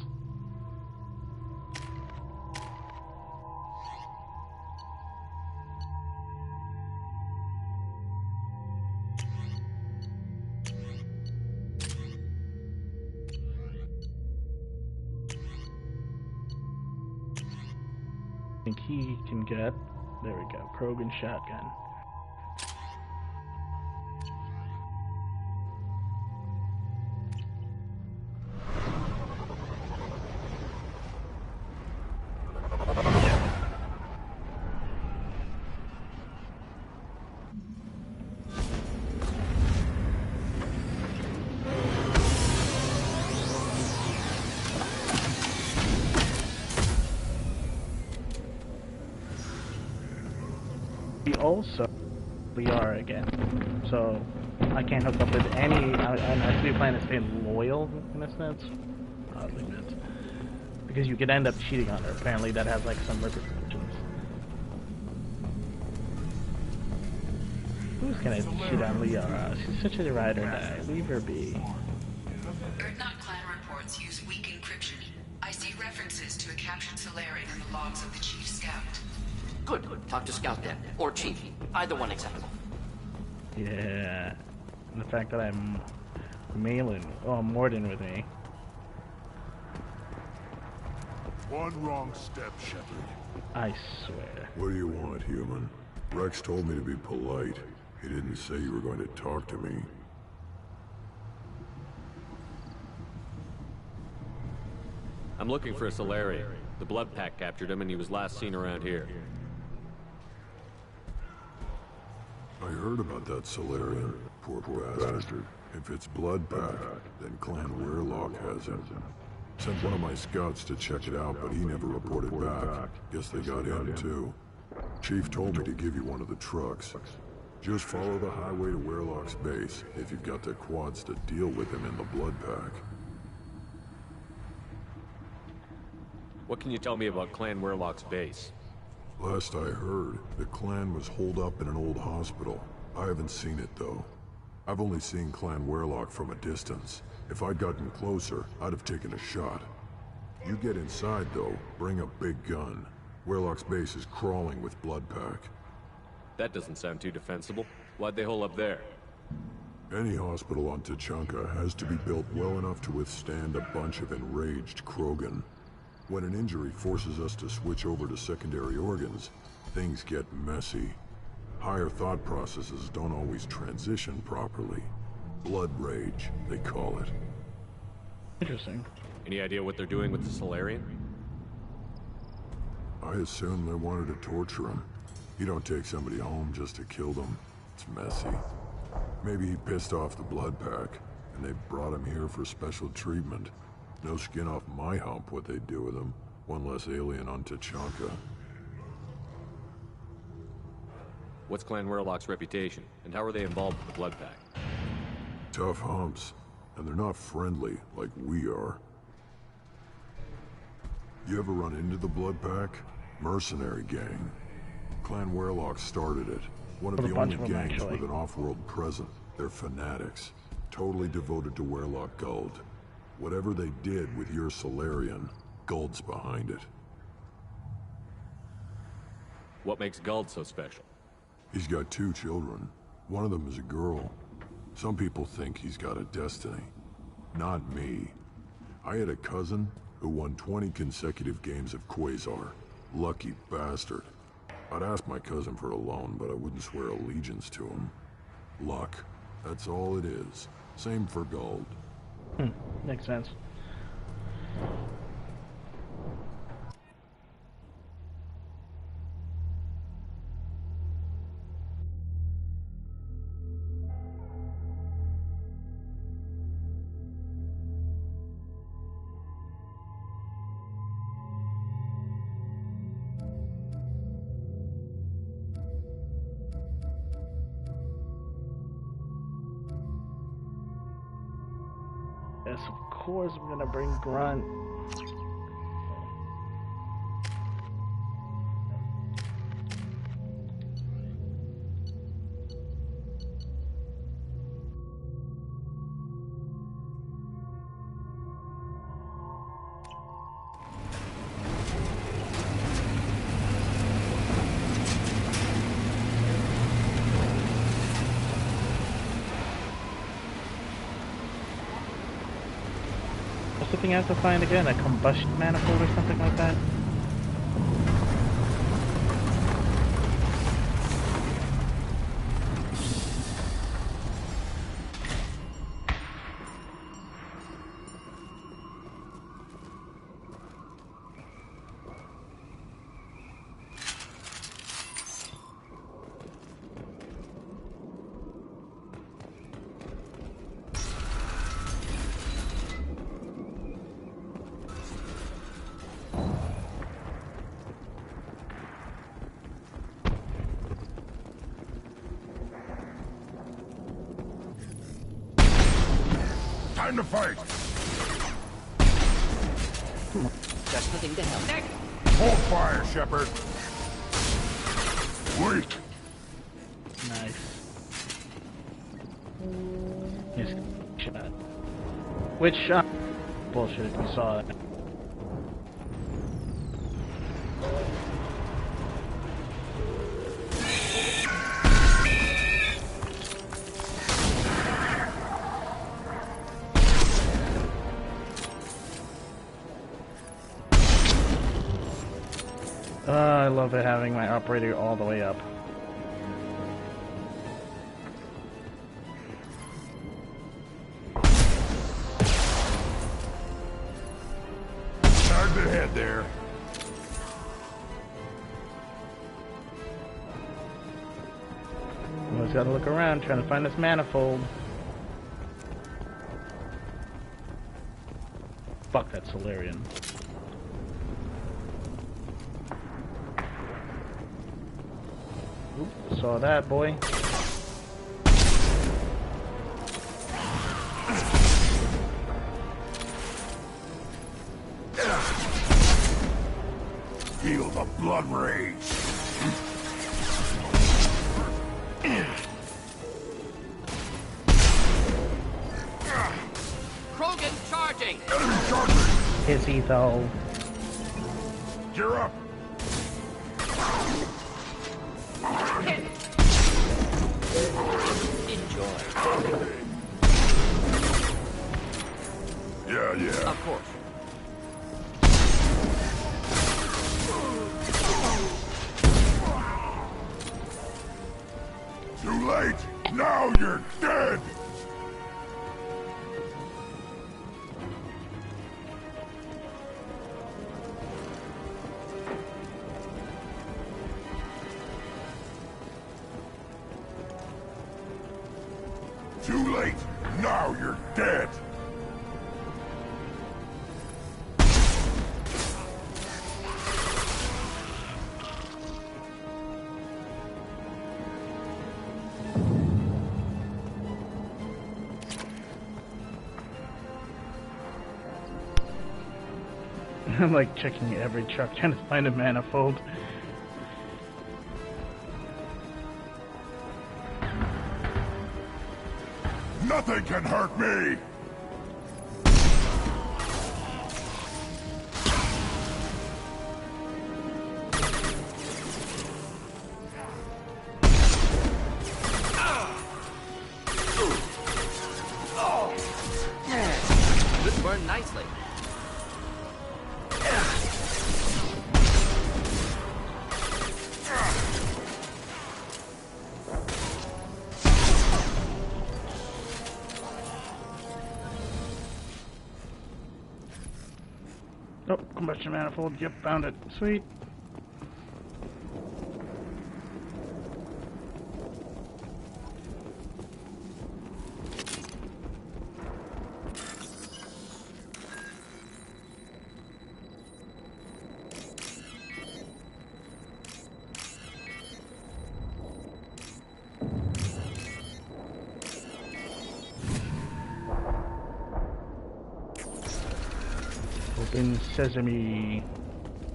I think he can get, there we go, Krogan shotgun. Also, we are again, so I can't hook up with any. I actually plan to stay loyal in a sense, oddly bit, because you could end up cheating on her. Apparently, that has like some repercussions. Who's gonna cheat on Liara? She's such a ride or die. Leave her be. Erdnot clan reports use weak encryption. I see references to a captured Solarian in the logs of the Chief Scout. Good. Talk to Scout then. Or Chief. Either one acceptable. Yeah. And the fact that I'm Morden with me. One wrong step, Shepard. I swear. What do you want, human? Rex told me to be polite. He didn't say you were going to talk to me. I'm looking for a Solarian. The Blood Pack captured him and he was last seen around here. I heard about that Solarian. Poor bastard. If it's Blood Pack, then Clan Weirlock has him. Sent one of my scouts to check it out, but he never reported back. Guess they got him too. Chief told me to give you one of the trucks. Just follow the highway to Weirlock's base, if you've got the quads to deal with him in the Blood Pack. What can you tell me about Clan Weirlock's base? Last I heard, the clan was holed up in an old hospital. I haven't seen it, though. I've only seen Clan Weirlock from a distance. If I'd gotten closer, I'd have taken a shot. You get inside, though, bring a big gun. Weirlock's base is crawling with Blood Pack. That doesn't sound too defensible. Why'd they hole up there? Any hospital on Tachanka has to be built well enough to withstand a bunch of enraged Krogan. When an injury forces us to switch over to secondary organs, things get messy. Higher thought processes don't always transition properly. Blood rage, they call it. Interesting. Any idea what they're doing with the Solarian? I assume they wanted to torture him. You don't take somebody home just to kill them. It's messy. Maybe he pissed off the Blood Pack, and they brought him here for special treatment. No skin off my hump what they'd do with him. One less alien on Tachanka. What's Clan Weirlock's reputation, and how are they involved with the Blood Pack? Tough humps, and they're not friendly like we are. You ever run into the Blood Pack? Mercenary gang. Clan Weirlock started it. One of the only gangs with an off-world presence. They're fanatics. Totally devoted to Weirlock Guld. Whatever they did with your Solarian, Guld's behind it. What makes Guld so special? He's got 2 children. One of them is a girl. Some people think he's got a destiny. Not me. I had a cousin who won 20 consecutive games of Quasar. Lucky bastard. I'd ask my cousin for a loan, but I wouldn't swear allegiance to him. Luck. That's all it is. Same for Guld. Makes sense. Yes, of course I'm gonna bring Grunt. What's the thing I have to find again? A combustion manifold or something like that? Time to fight! Just the thing to help. Nick! Hold fire, Shepard! Wait! Nice. Yes, shot. Which shot? Bullshit, you saw it. I love it having my operator all the way up. there. Always gotta look around, trying to find this manifold. Fuck that Solarian. Oop, saw that, boy. Feel the blood rage. Krogan charging! Enemy charging! Is he though? Gear up! Enjoy. Yeah. Of course. Too late! Now you're dead! Too late! Now you're dead! I'm like checking every truck trying to find a manifold. Nothing can hurt me! This burned nicely. Oh, combustion manifold. Yep, found it. Sweet. Open sesame.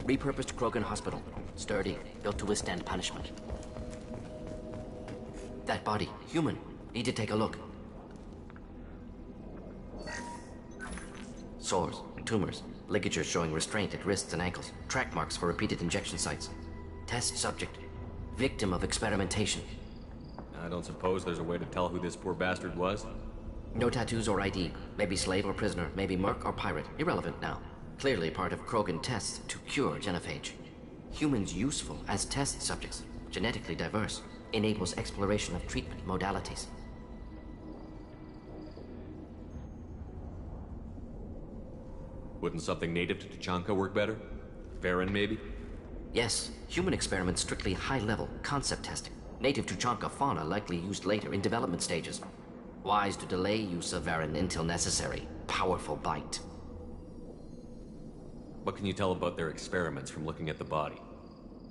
Repurposed Krogan hospital. Sturdy, built to withstand punishment. That body, human. Need to take a look. Sores, tumors, ligatures showing restraint at wrists and ankles, track marks for repeated injection sites. Test subject. Victim of experimentation. I don't suppose there's a way to tell who this poor bastard was? No tattoos or ID. Maybe slave or prisoner, maybe merc or pirate. Irrelevant now. Clearly part of Krogan tests to cure genophage. Humans useful as test subjects, genetically diverse, enables exploration of treatment modalities. Wouldn't something native to Tuchanka work better? Varen, maybe? Yes, human experiments strictly high-level, concept testing. Native Tuchanka fauna likely used later in development stages. Wise to delay use of Varen until necessary. Powerful bite. What can you tell about their experiments from looking at the body?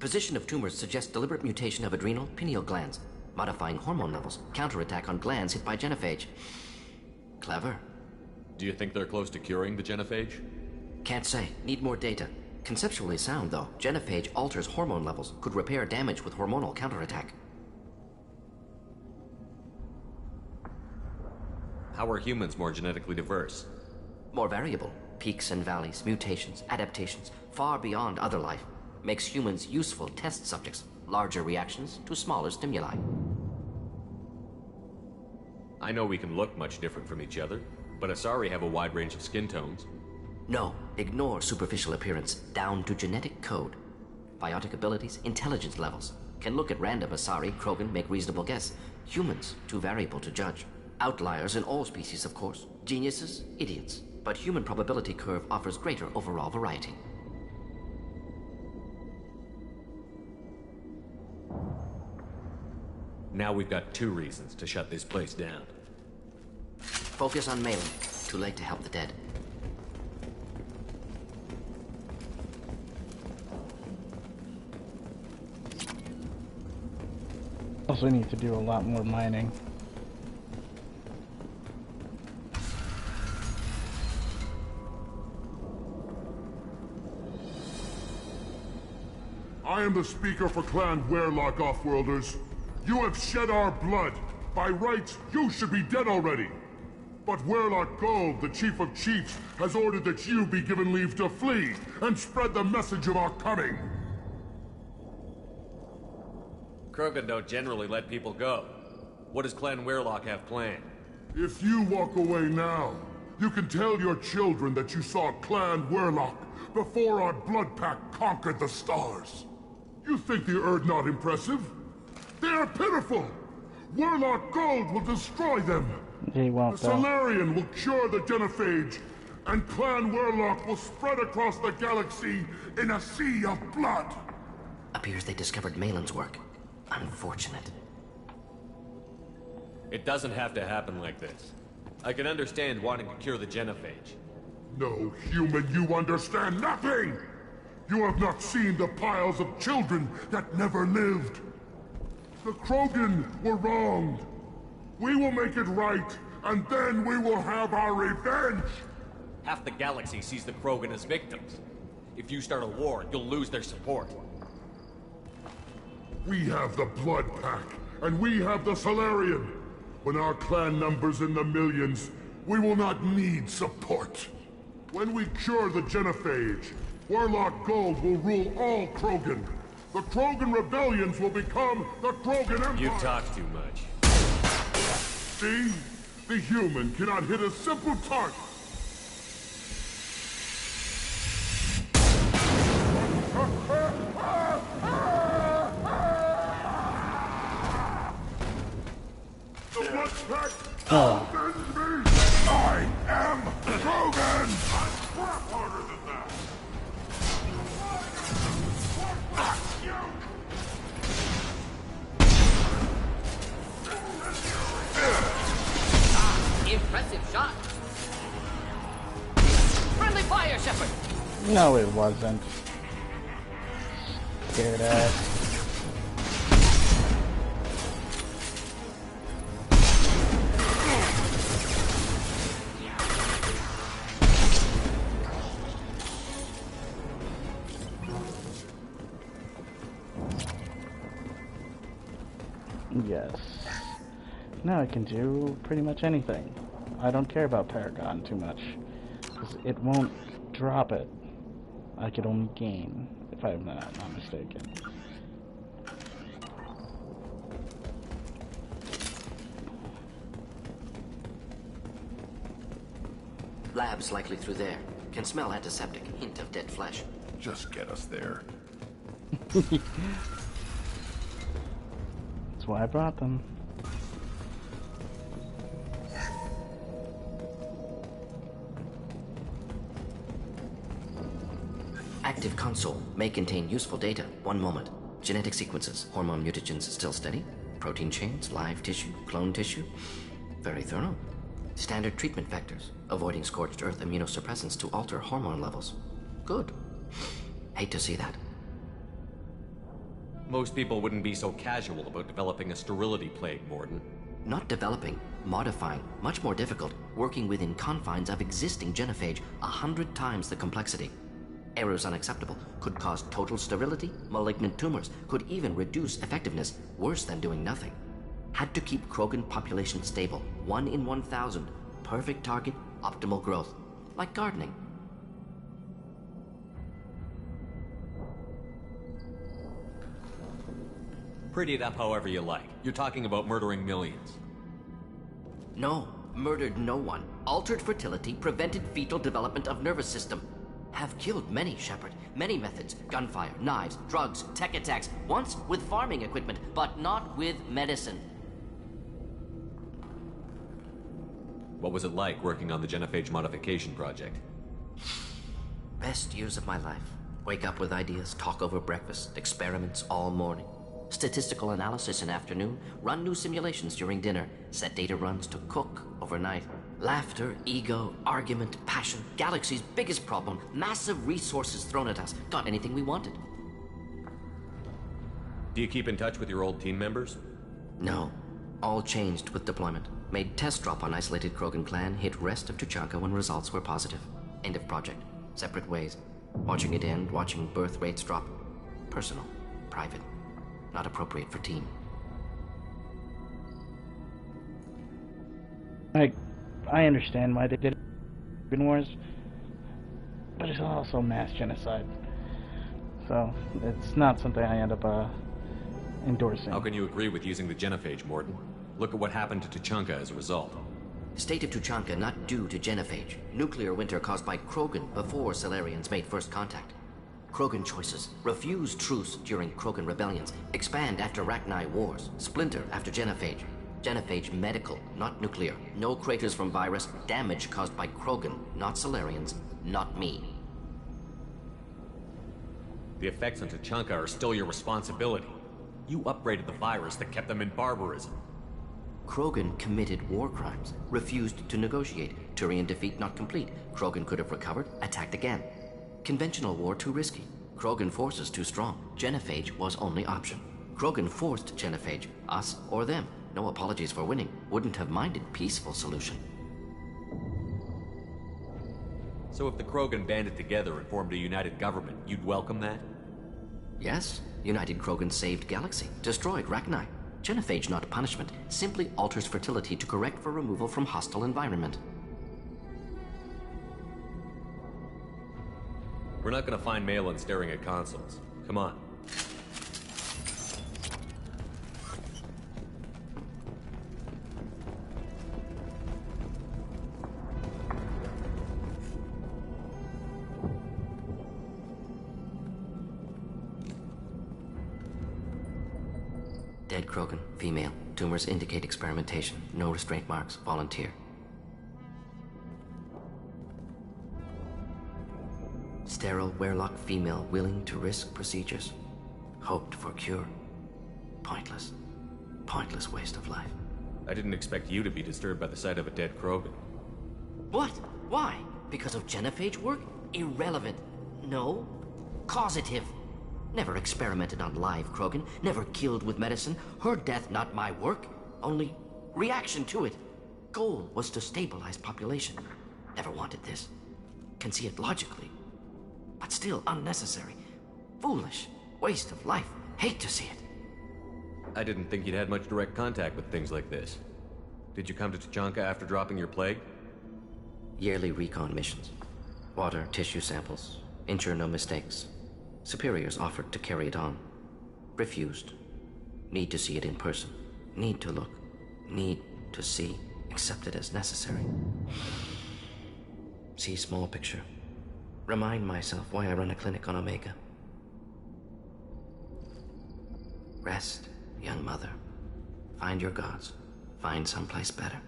Position of tumors suggests deliberate mutation of adrenal, pineal glands, modifying hormone levels, counterattack on glands hit by genophage. Clever. Do you think they're close to curing the genophage? Can't say. Need more data. Conceptually sound, though. Genophage alters hormone levels, could repair damage with hormonal counterattack. How are humans more genetically diverse? More variable. Peaks and valleys, mutations, adaptations, far beyond other life. Makes humans useful test subjects. Larger reactions to smaller stimuli. I know we can look much different from each other, but Asari have a wide range of skin tones. No, ignore superficial appearance, down to genetic code. Biotic abilities, intelligence levels. Can look at random Asari, Krogan, make reasonable guess. Humans, too variable to judge. Outliers in all species, of course. Geniuses, idiots. But human probability curve offers greater overall variety. Now we've got 2 reasons to shut this place down. Focus on Malin. Too late to help the dead. Also need to do a lot more mining. I am the speaker for Clan Werelock, Offworlders. You have shed our blood. By rights, you should be dead already. But Werelock Gold, the Chief of Chiefs, has ordered that you be given leave to flee and spread the message of our coming. Krogan don't generally let people go. What does Clan Werelock have planned? If you walk away now, you can tell your children that you saw Clan Werelock before our blood pact conquered the stars. You think the Erd not impressive? They are pitiful! Werelock Gold will destroy them! They won't, the Solarian will cure the Genophage, and Clan Werelock will spread across the galaxy in a sea of blood! Appears they discovered Malin's work. Unfortunate. It doesn't have to happen like this. I can understand wanting to cure the Genophage. No, human, you understand nothing! You have not seen the piles of children that never lived. The Krogan were wronged. We will make it right, and then we will have our revenge! Half the galaxy sees the Krogan as victims. If you start a war, you'll lose their support. We have the Blood Pack, and we have the Solarian. When our clan numbers in the millions, we will not need support. When we cure the Genophage, Werelock Gold will rule all Krogan. The Krogan rebellions will become the Krogan Empire! You talk too much. See? The human cannot hit a simple target! The Blood Pack avenge me! I am Krogan! I'm crap harder than that! Impressive shot. Friendly fire, Shepard. No, it wasn't. Scared ass. Yes. Now I can do pretty much anything. I don't care about Paragon too much, because it won't drop it. I could only gain, if I'm not mistaken. Lab's likely through there. Can smell antiseptic, hint of dead flesh. Just get us there. That's why I brought them. Active console may contain useful data. One moment. Genetic sequences. Hormone mutagens still steady. Protein chains, live tissue, clone tissue. Very thorough. Standard treatment vectors. Avoiding scorched earth immunosuppressants to alter hormone levels. Good. Hate to see that. Most people wouldn't be so casual about developing a sterility plague, Morden. Not developing, modifying, much more difficult, working within confines of existing genophage, 100 times the complexity. Errors unacceptable, could cause total sterility, malignant tumors, could even reduce effectiveness, worse than doing nothing. Had to keep Krogan population stable, 1 in 1,000, perfect target, optimal growth, like gardening. Pretty it up however you like. You're talking about murdering millions. No, murdered no one. Altered fertility, prevented fetal development of nervous system. Have killed many, Shepard. Many methods. Gunfire, knives, drugs, tech attacks. Once with farming equipment, but not with medicine. What was it like working on the Genophage modification project? Best years of my life. Wake up with ideas, talk over breakfast, experiments all morning. Statistical analysis in afternoon, run new simulations during dinner, set data runs to cook overnight. Laughter, ego, argument, passion, galaxy's biggest problem, massive resources thrown at us. Got anything we wanted. Do you keep in touch with your old team members? No. All changed with deployment. Made test drop on isolated Krogan clan, hit rest of Tuchanka when results were positive. End of project. Separate ways. Watching it end, watching birth rates drop. Personal. Private. Not appropriate for team. I understand why they did it in wars, but it's also mass genocide. So, it's not something I end up endorsing. How can you agree with using the genophage, Morton? Look at what happened to Tuchanka as a result. State of Tuchanka not due to genophage. Nuclear winter caused by Krogan before Solarians made first contact. Krogan choices. Refuse truce during Krogan rebellions. Expand after Rachni wars. Splinter after genophage. Genophage medical, not nuclear. No craters from virus. Damage caused by Krogan, not Solarians, not me. The effects on Tuchanka are still your responsibility. You upgraded the virus that kept them in barbarism. Krogan committed war crimes. Refused to negotiate. Turian defeat not complete. Krogan could have recovered, attacked again. Conventional war too risky. Krogan forces too strong. Genophage was only option. Krogan forced genophage, us or them. No apologies for winning. Wouldn't have minded peaceful solution. So if the Krogan banded together and formed a united government, you'd welcome that? Yes. United Krogan saved Galaxy. Destroyed Rachni. Genophage not punishment. Simply alters fertility to correct for removal from hostile environment. We're not gonna find Malin staring at consoles. Come on. Dead Krogan, female. Tumors indicate experimentation. No restraint marks. Volunteer. Sterile Werelock female willing to risk procedures. Hoped for cure. Pointless. Pointless waste of life. I didn't expect you to be disturbed by the sight of a dead Krogan. What? Why? Because of genophage work? Irrelevant. No. Causative. Never experimented on live Krogan. Never killed with medicine. Her death not my work. Only reaction to it. Goal was to stabilize population. Never wanted this. Can see it logically. But still unnecessary. Foolish. Waste of life. Hate to see it. I didn't think you'd had much direct contact with things like this. Did you come to Tuchanka after dropping your plague? Yearly recon missions. Water, tissue samples. Ensure no mistakes. Superiors offered to carry it on. Refused. Need to see it in person. Need to look. Need to see. Accept it as necessary. See small picture. Remind myself why I run a clinic on Omega. Rest, young mother. Find your gods. Find someplace better.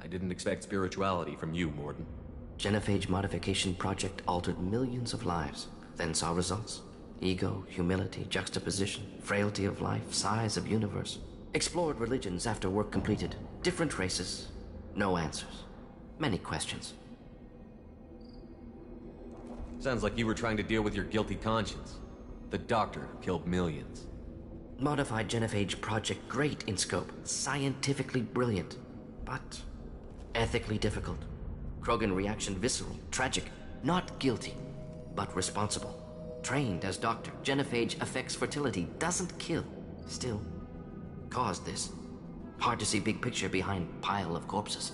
I didn't expect spirituality from you, Morton. Genophage modification project altered millions of lives, then saw results. Ego, humility, juxtaposition, frailty of life, size of universe. Explored religions after work completed. Different races. No answers. Many questions. Sounds like you were trying to deal with your guilty conscience. The doctor who killed millions. Modified genophage project great in scope. Scientifically brilliant. But ethically difficult. Krogan reaction visceral, tragic. Not guilty, but responsible. Trained as doctor. Genophage affects fertility, doesn't kill. Still, caused this. Hard to see big picture behind pile of corpses.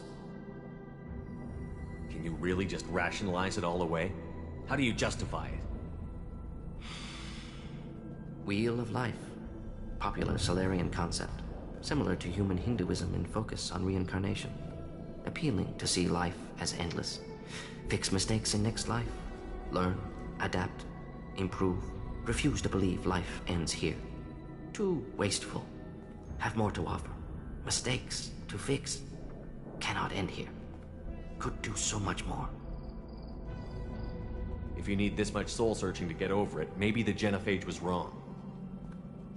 Can you really just rationalize it all away? How do you justify it? Wheel of life. Popular Solarian concept. Similar to human Hinduism in focus on reincarnation. Appealing to see life as endless. Fix mistakes in next life. Learn, adapt, improve. Refuse to believe life ends here. Too wasteful. Have more to offer. Mistakes to fix. Cannot end here. Could do so much more. If you need this much soul searching to get over it, maybe the genophage was wrong.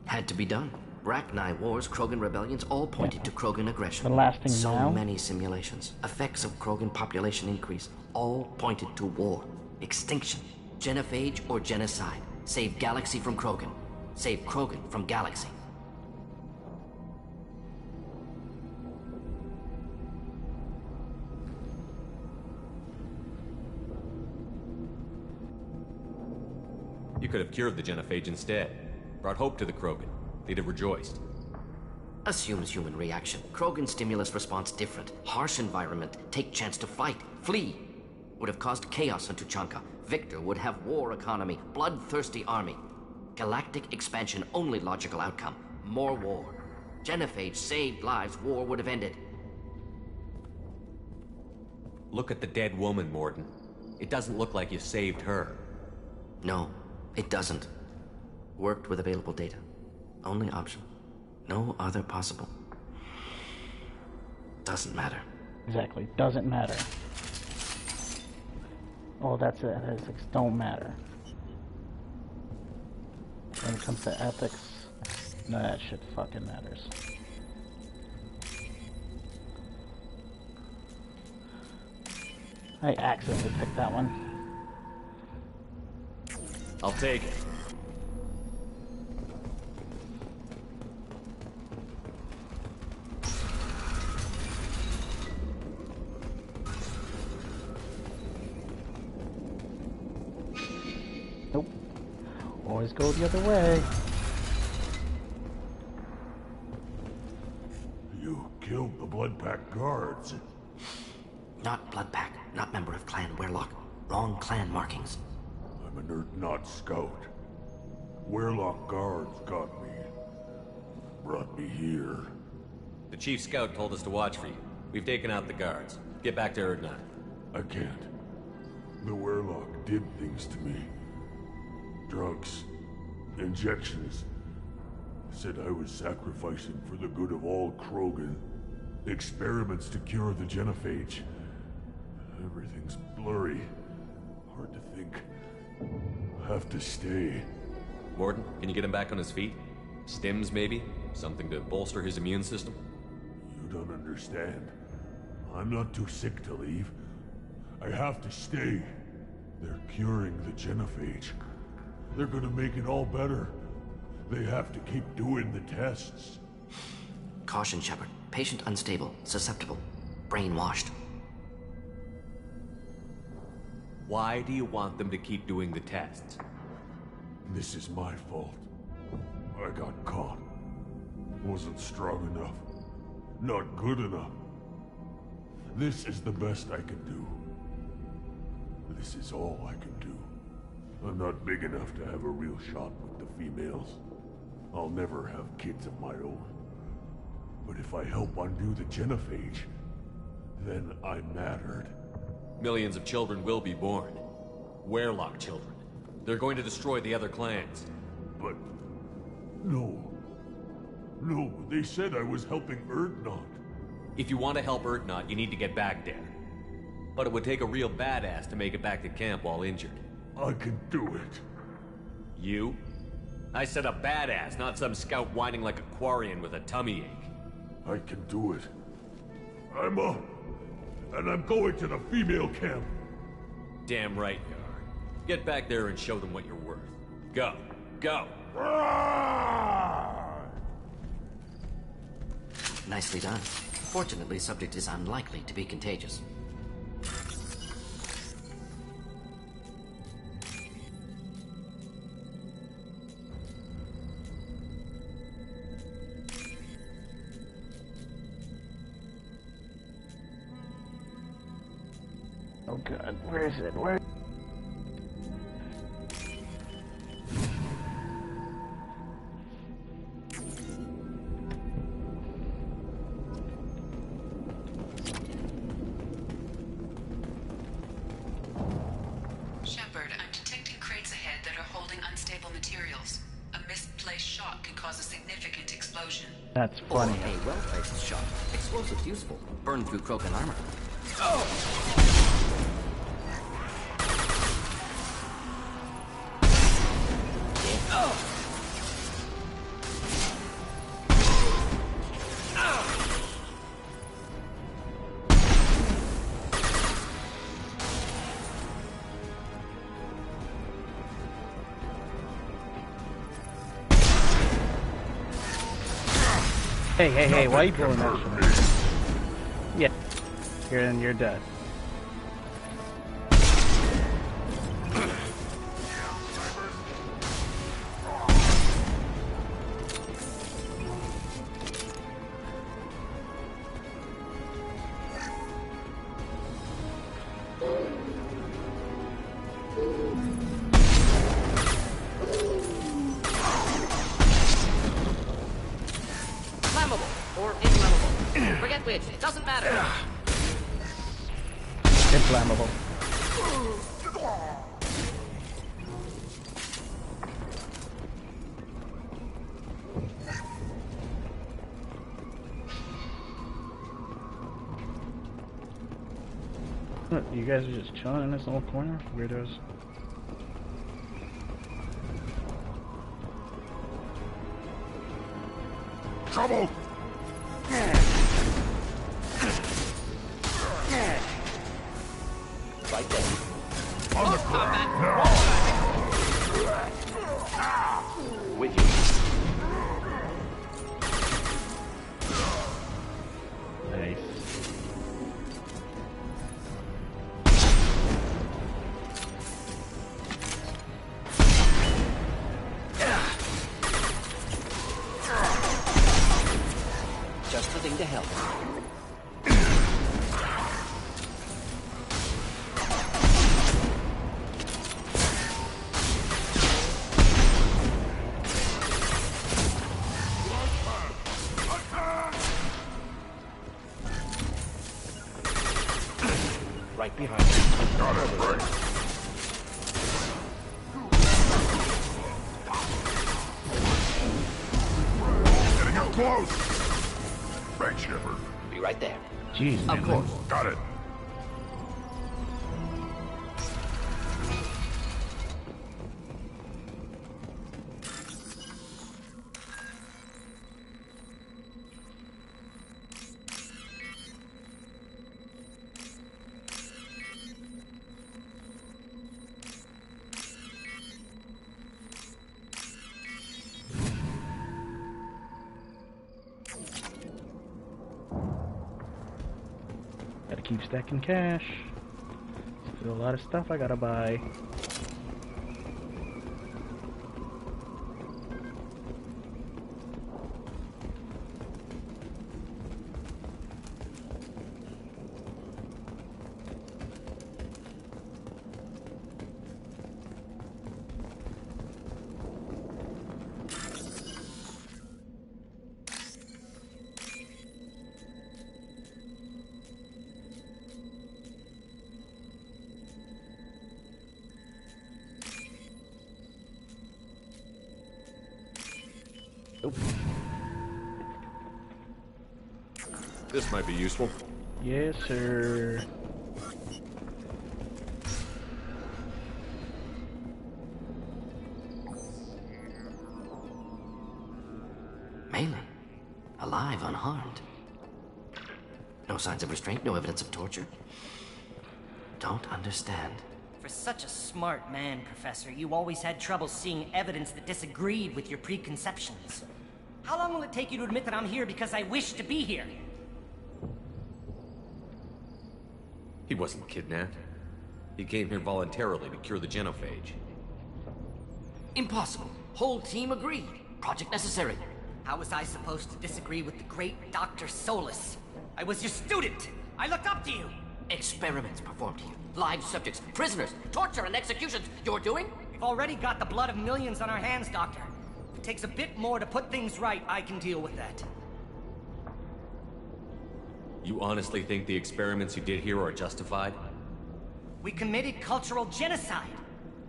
Had to be done. Rachni wars, Krogan rebellions, all pointed to Krogan aggression. The last thing so now? many simulations, effects of Krogan population increase, all pointed to war, extinction, genophage or genocide. Save galaxy from Krogan. Save Krogan from galaxy. You could have cured the genophage instead. Brought hope to the Krogan. They'd have rejoiced. Assumes human reaction. Krogan stimulus response different. Harsh environment. Take chance to fight. Flee. Would have caused chaos on Tuchanka. Victor would have war economy. Bloodthirsty army. Galactic expansion only logical outcome. More war. Genophage saved lives. War would have ended. Look at the dead woman, Morden. It doesn't look like you saved her. No, it doesn't. Worked with available data. Only option. No other possible. Doesn't matter. Exactly. Doesn't matter. Oh, that's it. Ethics don't matter. When it comes to ethics, no, that shit fucking matters. I accidentally picked that one. I'll take it. Nope. Always go the other way. You killed the Blood Pack guards. Not Blood Pack, not member of Clan Werlock. Wrong clan markings. I'm a nerd-not scout. Werlock guards got me. Brought me here. The chief scout told us to watch for you. We've taken out the guards. Get back to Erdnot. I can't. The Werlock did things to me. Drugs. Injections. Said I was sacrificing for the good of all Krogan. Experiments to cure the genophage. Everything's blurry. Hard to think. Have to stay. Morden, can you get him back on his feet? Stims, maybe? Something to bolster his immune system? You don't understand. I'm not too sick to leave. I have to stay. They're curing the genophage. They're gonna make it all better. They have to keep doing the tests. Caution, Shepard. Patient unstable, susceptible, brainwashed. Why do you want them to keep doing the tests? This is my fault. I got caught. Wasn't strong enough. Not good enough. This is the best I can do. This is all I can do. I'm not big enough to have a real shot with the females. I'll never have kids of my own. But if I help undo the genophage, then I mattered. Millions of children will be born. Werlock children. They're going to destroy the other clans. But... no. No, they said I was helping Erdnot. If you want to help Erdnot, you need to get back there. But it would take a real badass to make it back to camp while injured. I can do it. You? I said a badass, not some scout whining like a Quarian with a tummy ache. I can do it. I'm up. And I'm going to the female camp. Damn right you are. Get back there and show them what you're worth. Go. Go. Nicely done. Fortunately, subject is unlikely to be contagious. Oh god, where is it? Where? Shepard, I'm detecting crates ahead that are holding unstable materials. A misplaced shot can cause a significant explosion. That's funny. Or a well-placed shot. Explosives useful. Burn through Krogan armor. Hey, why are you blowing that shit? Yeah. You're dead. Flammable or inflammable. Forget which, it doesn't matter. Inflammable. Look, you guys are just chilling in this little corner? Weirdos. Trouble! Right there. On the ground. Now. With you. Nice. Just the thing to help. Right behind you. Got it, right. Getting up close. Right, Shepard. Be right there. Jeez, Of man. course. Got it. Gotta keep stacking cash. Still a lot of stuff I gotta buy. This might be useful. Yes, sir. Malin. Alive, unharmed. No signs of restraint, no evidence of torture. Don't understand. For such a smart man, Professor, you always had trouble seeing evidence that disagreed with your preconceptions. How long will it take you to admit that I'm here because I wish to be here? He wasn't kidnapped. He came here voluntarily to cure the genophage. Impossible. Whole team agreed. Project necessary. How was I supposed to disagree with the great Dr. Solus? I was your student! I looked up to you! Experiments performed here. Live subjects, prisoners, torture and executions. You're doing? We've already got the blood of millions on our hands, Doctor. If it takes a bit more to put things right, I can deal with that. You honestly think the experiments you did here are justified? We committed cultural genocide.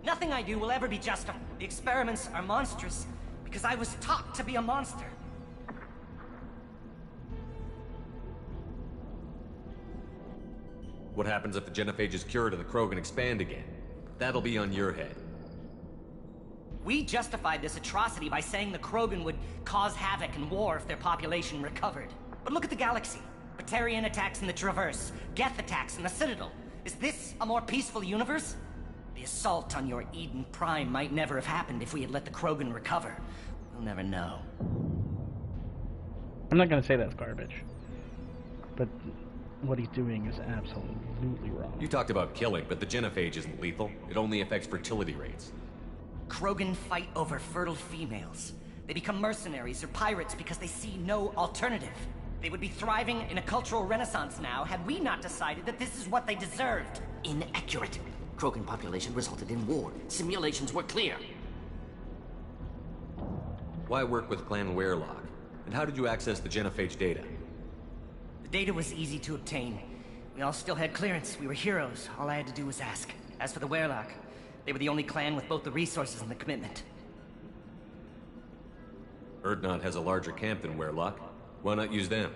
Nothing I do will ever be justified. The experiments are monstrous because I was taught to be a monster. What happens if the genophage is cured and the Krogan expand again? That'll be on your head. We justified this atrocity by saying the Krogan would cause havoc and war if their population recovered. But look at the galaxy. Batarian attacks in the Traverse, Geth attacks in the Citadel. Is this a more peaceful universe? The assault on your Eden Prime might never have happened if we had let the Krogan recover. We'll never know. I'm not gonna say that's garbage, but what he's doing is absolutely wrong. You talked about killing, but the genophage isn't lethal. It only affects fertility rates. Krogan fight over fertile females. They become mercenaries or pirates because they see no alternative. They would be thriving in a cultural renaissance now had we not decided that this is what they deserved. Inaccurate. Krogan population resulted in war. Simulations were clear. Why work with Clan Werelock? And how did you access the genophage data? The data was easy to obtain. We all still had clearance. We were heroes. All I had to do was ask. As for the Werelock, they were the only clan with both the resources and the commitment. Urdnot has a larger camp than Werelock. Why not use them?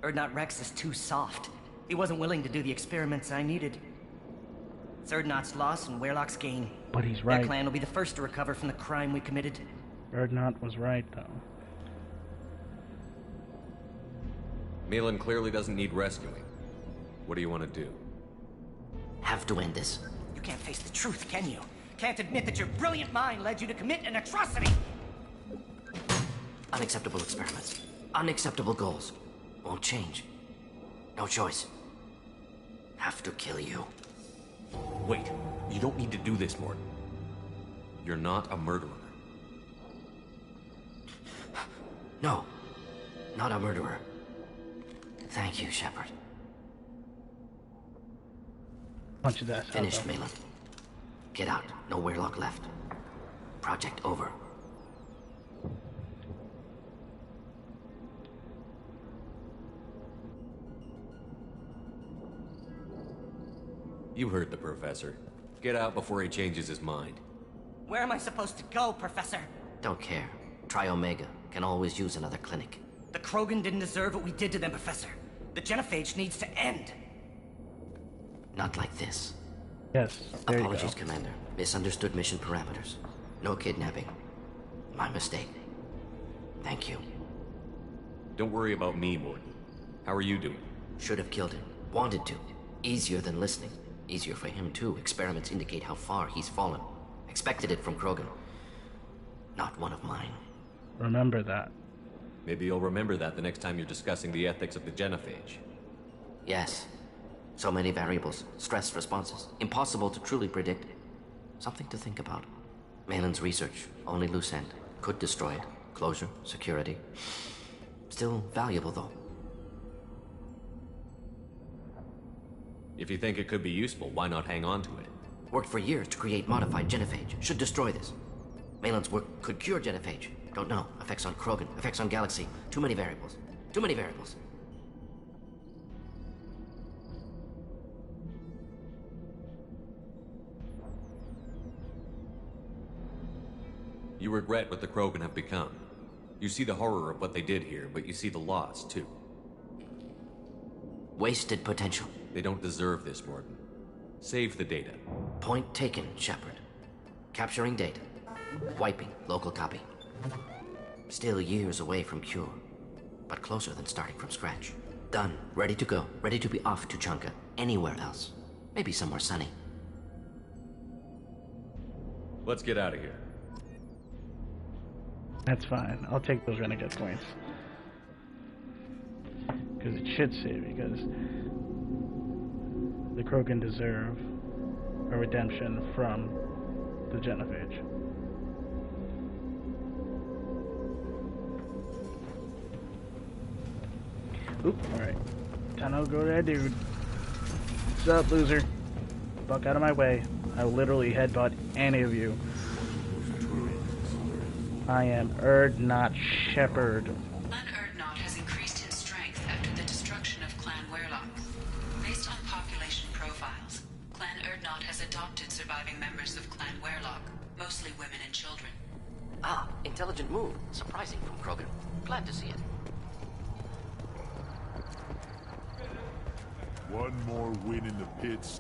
Urdnot Rex is too soft. He wasn't willing to do the experiments I needed. It's Urdnot's loss and Werelock's gain. But he's right. Their clan will be the first to recover from the crime we committed. Urdnot was right, though. Malin clearly doesn't need rescuing. What do you want to do? Have to end this. You can't face the truth, can you? Can't admit that your brilliant mind led you to commit an atrocity! Unacceptable experiments. Unacceptable goals. Won't change. No choice. Have to kill you. Wait, you don't need to do this, Morton. You're not a murderer. No. Not a murderer. Thank you, Shepard. Punch his ass. Finished, Malin. Get out. No Werelock left. Project over. You heard the professor. Get out before he changes his mind. Where am I supposed to go, Professor? Don't care. Try Omega. Can always use another clinic. The Krogan didn't deserve what we did to them, Professor. The genophage needs to end. Not like this. Yes, there Apologies, you go. Commander. Misunderstood mission parameters. No kidnapping. My mistake. Thank you. Don't worry about me, Morton. How are you doing? Should have killed him. Wanted to. Easier than listening. Easier for him, too. Experiments indicate how far he's fallen. Expected it from Krogan. Not one of mine. Remember that. Maybe you'll remember that the next time you're discussing the ethics of the genophage. Yes. So many variables. Stress responses. Impossible to truly predict. Something to think about. Malin's research. Only loose end. Could destroy it. Closure. Security. Still valuable, though. If you think it could be useful, why not hang on to it? Worked for years to create modified genophage. Should destroy this. Malin's work could cure genophage. Don't know. Effects on Krogan. Effects on Galaxy. Too many variables. Too many variables. You regret what the Krogan have become. You see the horror of what they did here, but you see the loss, too. Wasted potential. They don't deserve this, Morton. Save the data. Point taken, Shepard. Capturing data. Wiping local copy. Still years away from cure, but closer than starting from scratch. Done. Ready to go. Ready to be off to Chunka. Anywhere else. Maybe somewhere sunny. Let's get out of here. That's fine. I'll take those renegade points. Because it should save, because the Krogan deserve a redemption from the genophage. Oop, alright. Time to go to that dude. What's up, loser? Fuck out of my way. I will literally headbutt any of you. I am Urdnot Shepard. Clan Urdnot has increased in strength after the destruction of Clan Werelock. Based on population profiles, Clan Urdnot has adopted surviving members of Clan Werelock, mostly women and children. Ah, intelligent move. Surprising from Krogan. Glad to see it. One more win in the pits.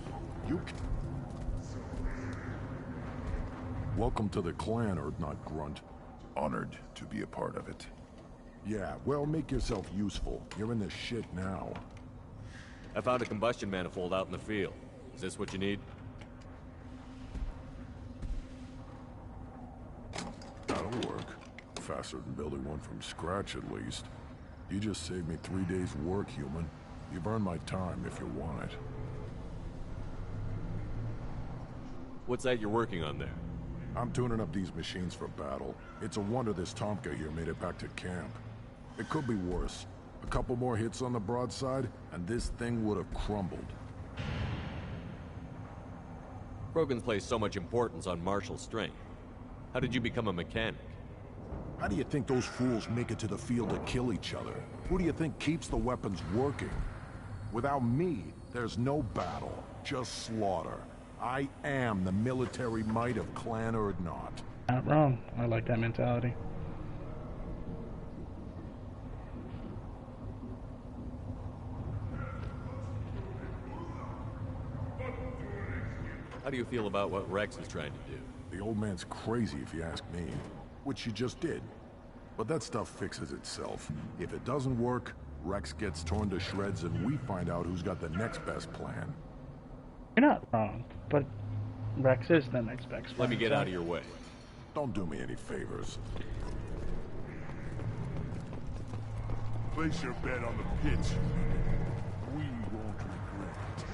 Welcome to the clan, Urdnot Grunt. Honored to be a part of it. Yeah, well, make yourself useful. You're in this shit now. I found a combustion manifold out in the field. Is this what you need? That'll work. Faster than building one from scratch, at least. You just saved me 3 days' work, human. You've earned my time if you want it. What's that you're working on there? I'm tuning up these machines for battle. It's a wonder this Tomka here made it back to camp. It could be worse. A couple more hits on the broadside, and this thing would have crumbled. Krogan's placed so much importance on martial strength. How did you become a mechanic? How do you think those fools make it to the field to kill each other? Who do you think keeps the weapons working? Without me, there's no battle, just slaughter. I am the military might of Clan Urdnot. Not wrong. I like that mentality. How do you feel about what Rex is trying to do? The old man's crazy if you ask me, which you just did. But that stuff fixes itself. If it doesn't work, Rex gets torn to shreds and we find out who's got the next best plan. You're not wrong, but Rex is the next best plan. Let me get out of your way. Don't do me any favors. Place your bet on the pitch. We won't regret it.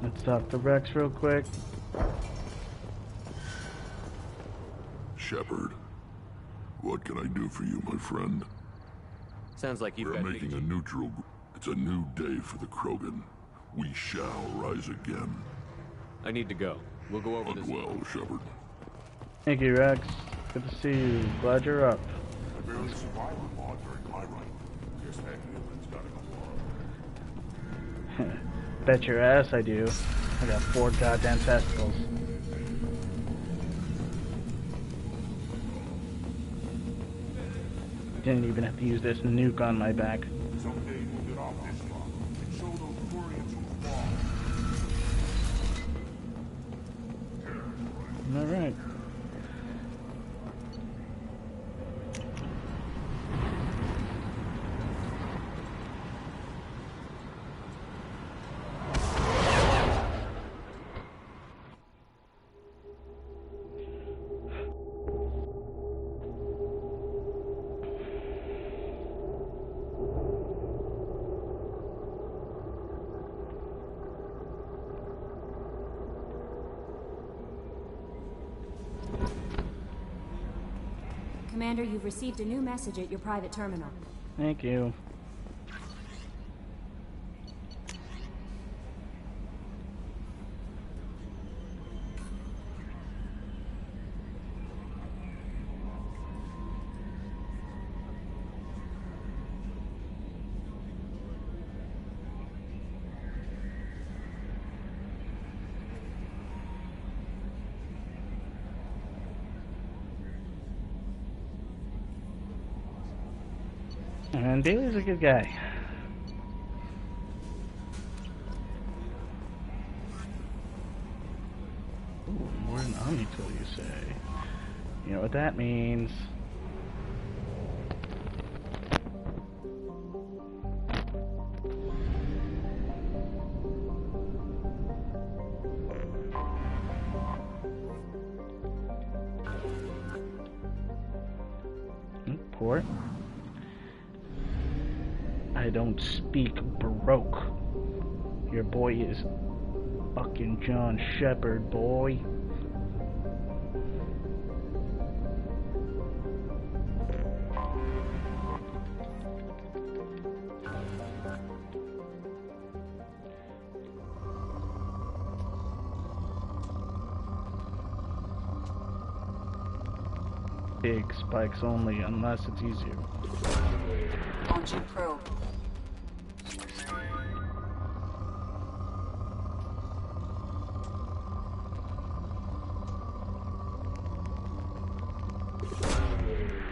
Let's talk to Rex real quick. Shepard, what can I do for you, my friend? Sounds like you've We're got making a neutral. It's a new day for the Krogan. We shall rise again. I need to go. We'll go over this. Well, Shepard. Thank you, Rex. Good to see you. Glad you're up. I barely survived the law during my reign. Guess that humans gotta go on. Bet your ass I do. I got 4 goddamn testicles. Didn't even have to use this nuke on my back. Someday we'll get off this rock and show those Quarians who fall. Alright. Commander, you've received a new message at your private terminal. Thank you. And Bailey's a good guy. Ooh, more than Omni tool, you say. You know what that means. Port. I don't speak Baroque. Your boy is fucking John Shepard, boy. Big spikes only, unless it's easier. Launching probe.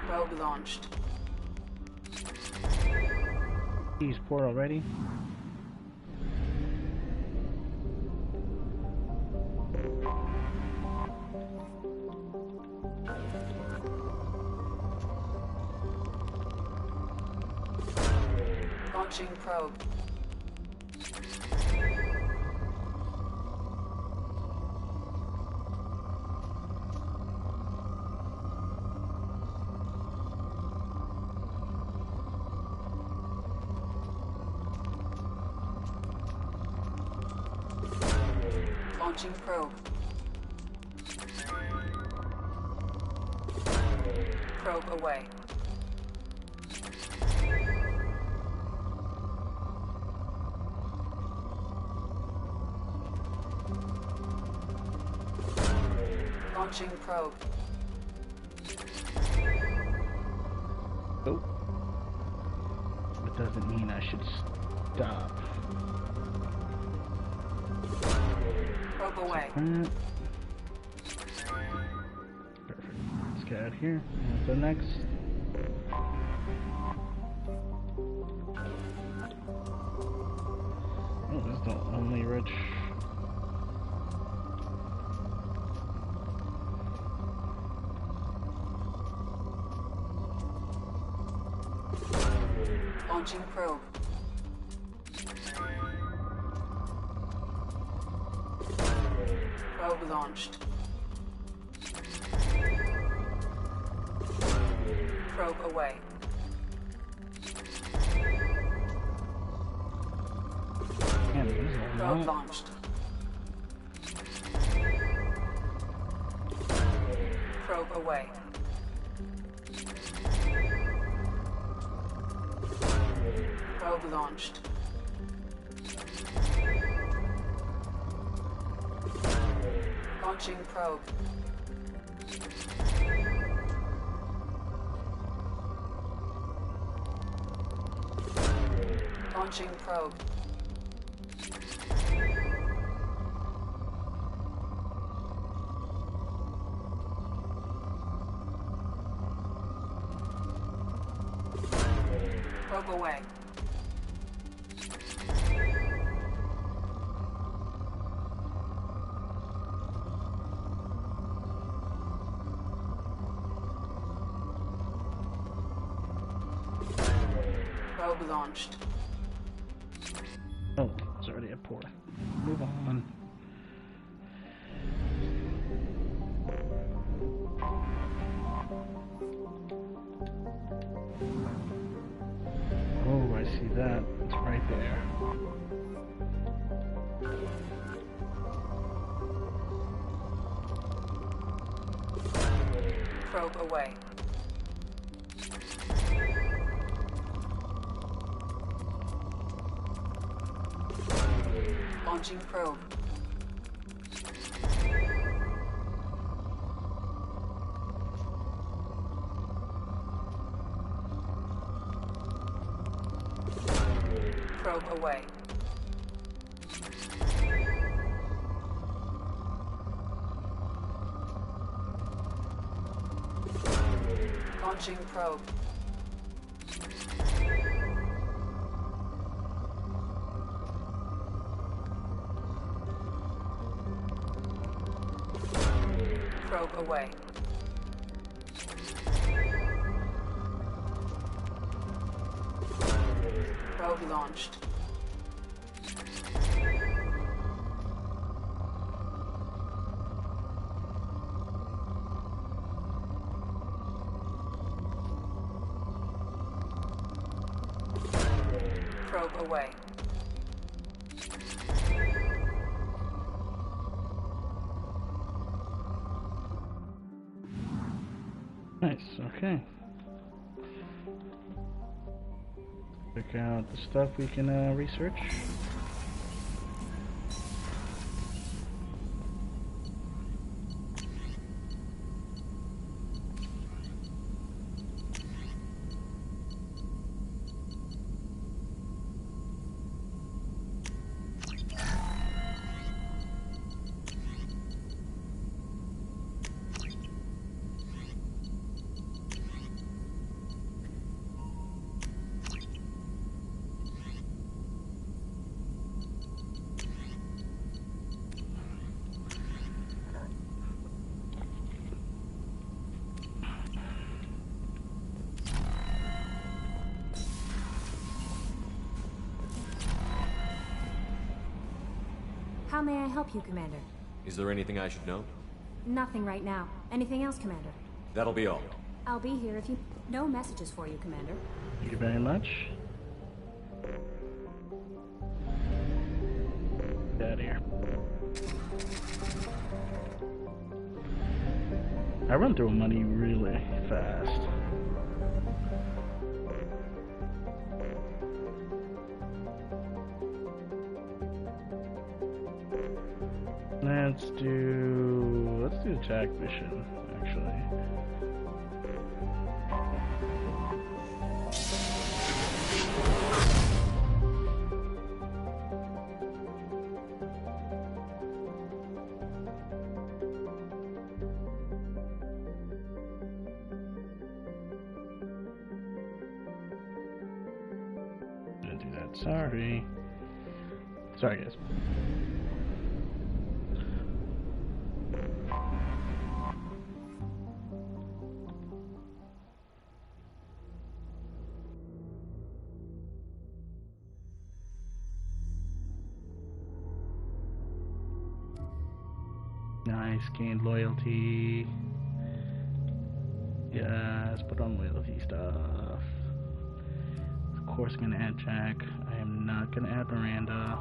Probe launched. He's port already. Launching probe. Launching probe. Probe away. Launching probe. Oh. It doesn't mean I should stop. Probe away. Perfect. Let's get out of here. And the next. Oh, this is the only rich. Launching probe. Probe launched. Probe away. Probe launched. Probe away. Probe launched. Launching probe. Launching probe. Probe away. Probe launched. Oh, it's already a pour. Move on. Oh, I see that. It's right there. Probe away. Launching probe. Probe away. Launching probe. Probe away. Probe launched. Probe away. Nice, okay. Check out the stuff we can research. How may I help you, Commander? Is there anything I should know? Nothing right now. Anything else, Commander? That'll be all. I'll be here if you... No messages for you, Commander. Thank you very much. Get out of here. I run through money really fast. Let's do the Jack mission, actually. Didn't do that. Sorry. Sorry, guys. Nice, gained loyalty. Yes, put on loyalty stuff. Of course, I'm gonna add Jack. I am not gonna add Miranda.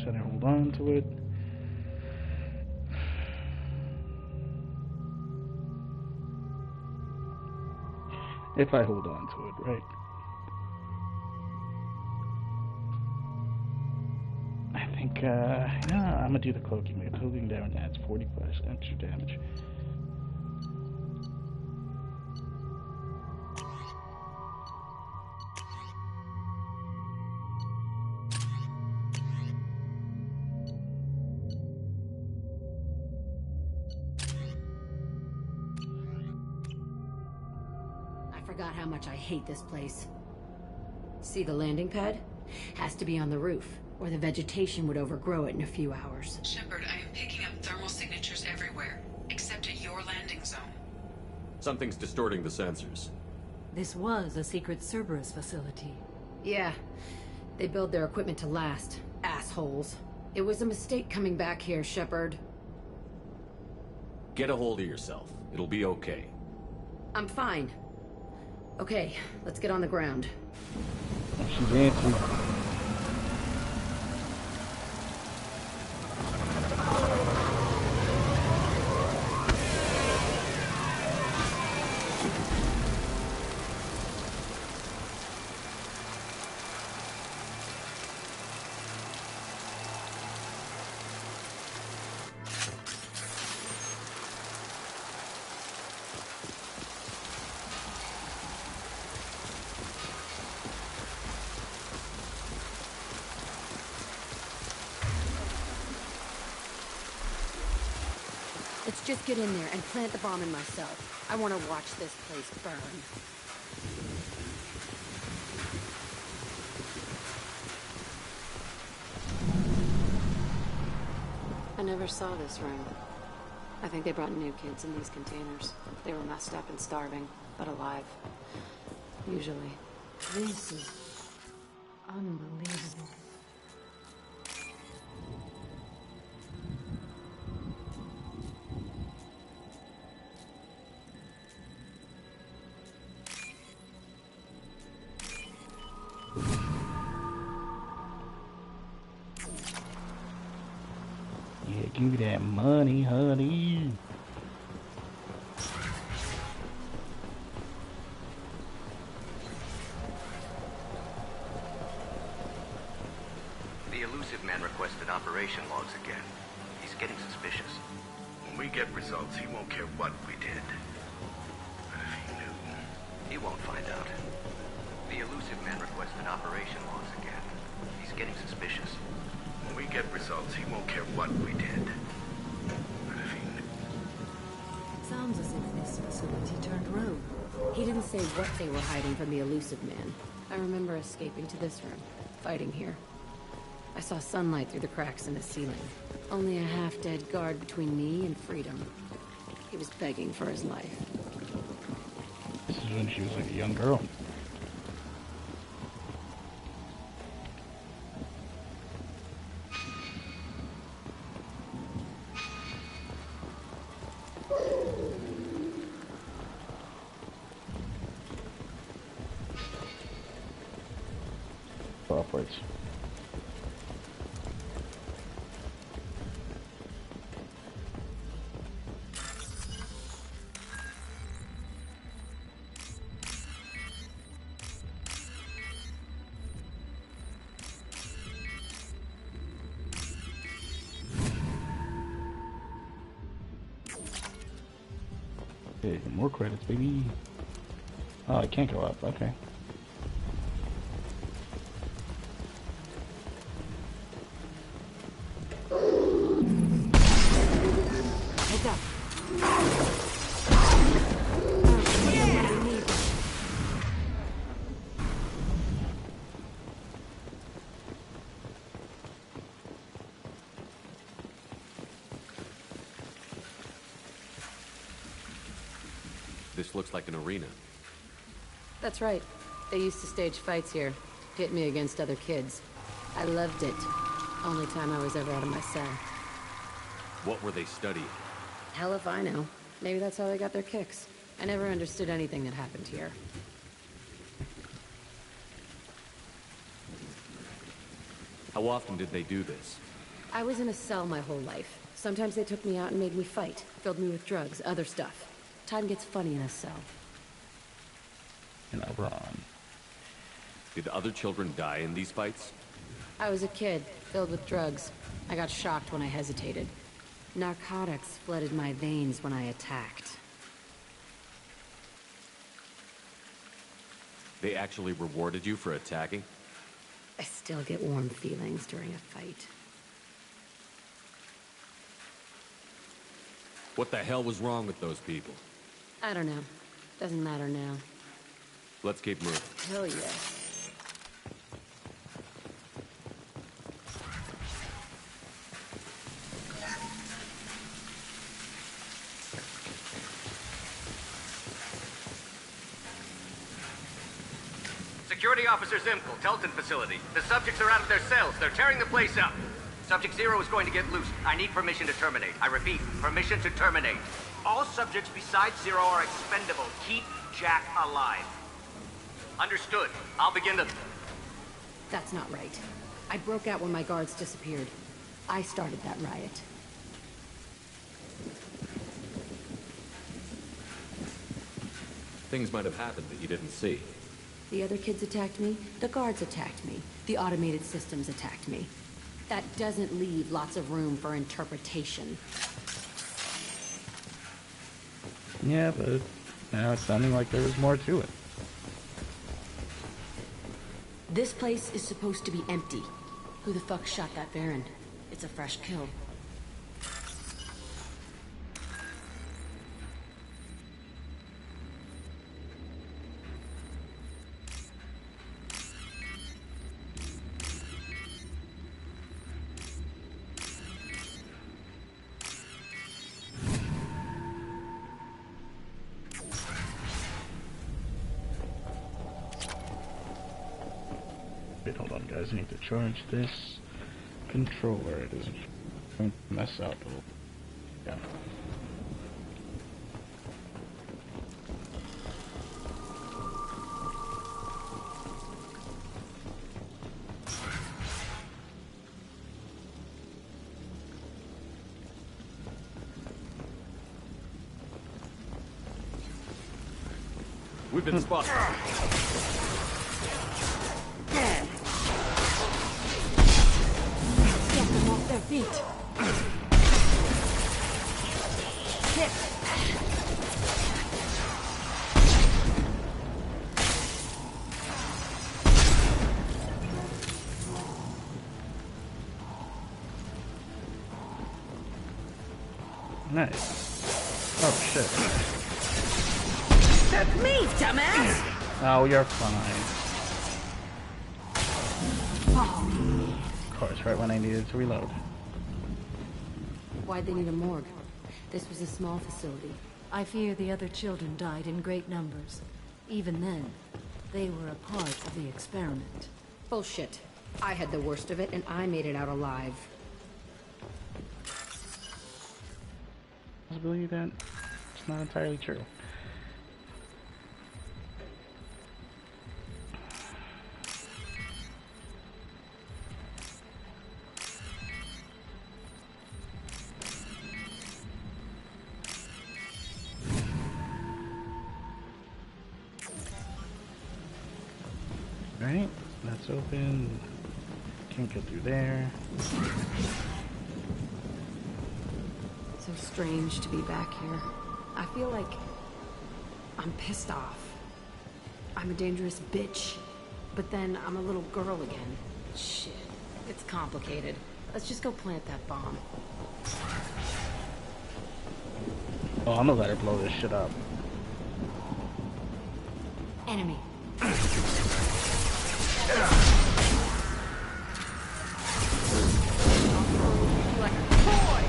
Should I hold on to it? If I hold on to it, right? I think, no, I'm gonna do the cloaking. The cloaking damage adds 45 extra damage. Forgot how much I hate this place. See the landing pad? Has to be on the roof, or the vegetation would overgrow it in a few hours. Shepard, I am picking up thermal signatures everywhere, except at your landing zone. Something's distorting the sensors. This was a secret Cerberus facility. Yeah. They build their equipment to last. Assholes. It was a mistake coming back here, Shepard. Get a hold of yourself. It'll be okay. I'm fine. Okay, let's get on the ground. She's answering. Let's just get in there and plant the bomb in myself. I want to watch this place burn. I never saw this room. I think they brought new kids in these containers. They were messed up and starving, but alive. Usually. This is unbelievable. Yeah, give me that money, honey. The elusive man requested operation logs again. He's getting suspicious. When we get results, he won't care what we did. But if he knew... He won't find out. The elusive man requested operation logs again. He's getting suspicious. When we get results, he won't care what we did. But if he knew... Sounds as if this facility turned rogue. He didn't say what they were hiding from the elusive man. I remember escaping to this room, fighting here. I saw sunlight through the cracks in the ceiling. Only a half-dead guard between me and freedom. He was begging for his life. This is when she was like a young girl. Upwards. Okay, more credits, baby. Oh, I can't go up. Okay. This looks like an arena. That's right. They used to stage fights here. Pit me against other kids. I loved it. Only time I was ever out of my cell. What were they studying? Hell if I know. Maybe that's how they got their kicks. I never understood anything that happened here. How often did they do this? I was in a cell my whole life. Sometimes they took me out and made me fight. Filled me with drugs, other stuff. Time gets funny in a cell. You're not wrong. Did other children die in these fights? I was a kid, filled with drugs. I got shocked when I hesitated. Narcotics flooded my veins when I attacked. They actually rewarded you for attacking? I still get warm feelings during a fight. What the hell was wrong with those people? I don't know. Doesn't matter now. Let's keep moving. Hell yeah. Security Officer Zimkel, Telton facility. The subjects are out of their cells. They're tearing the place up. Subject Zero is going to get loose. I need permission to terminate. I repeat, permission to terminate. All subjects besides Zero are expendable. Keep Jack alive. Understood. I'll begin the... That's not right. I broke out when my guards disappeared. I started that riot. Things might have happened that you didn't see. The other kids attacked me, the guards attacked me, the automated systems attacked me. That doesn't leave lots of room for interpretation. Yeah, but now it's sounding like there was more to it. This place is supposed to be empty. Who the fuck shot that Baron? It's a fresh kill. Wait, hold on, guys. I need to charge this controller. It is going to mess up a little. Yeah. We've been spotted. Get them off their feet. Hit. Nice. Oh shit. That's me, dumbass! Oh, you're fine. course, right when I needed to reload. Why'd they need a morgue? This was a small facility. I fear the other children died in great numbers. Even then, they were a part of the experiment. Bullshit. I had the worst of it, and I made it out alive. I believe that it's not entirely true. Right, that's open. Can't go through there. So strange to be back here. I feel like I'm pissed off. I'm a dangerous bitch, but then I'm a little girl again. Shit, it's complicated. Let's just go plant that bomb. Oh, I'm gonna let her blow this shit up. Enemy. Like a toy!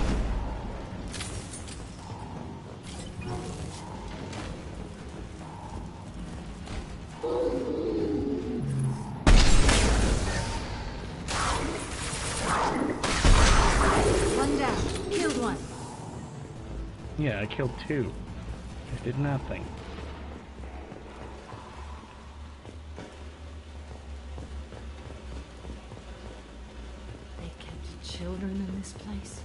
One down. Killed one. Yeah, I killed two. I did nothing. They kept children in this place.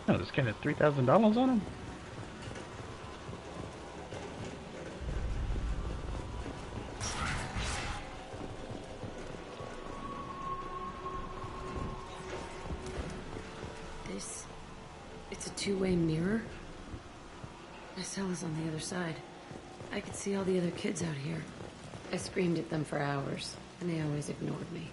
Oh, this guy had $3,000 on him? It's a two-way mirror. My cell is on the other side. I could see all the other kids out here. I screamed at them for hours, and they always ignored me.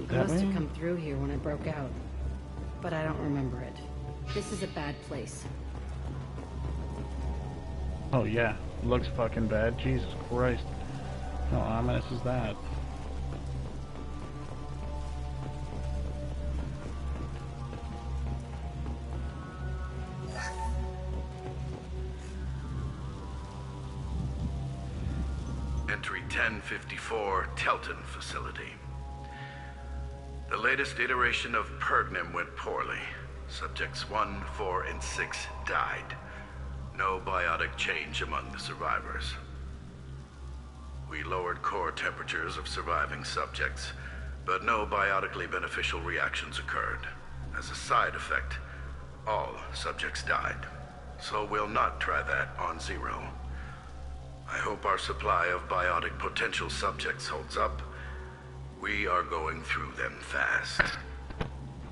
I must have come through here when I broke out, but I don't remember it. This is a bad place. Oh yeah, looks fucking bad. Jesus Christ. How ominous is that? Entry 1054, Telton Facility. The latest iteration of Pergnim went poorly. Subjects 1, 4, and 6 died. No biotic change among the survivors. We lowered core temperatures of surviving subjects, but no biotically beneficial reactions occurred. As a side effect, all subjects died. So we'll not try that on Zero. I hope our supply of biotic potential subjects holds up. We are going through them fast.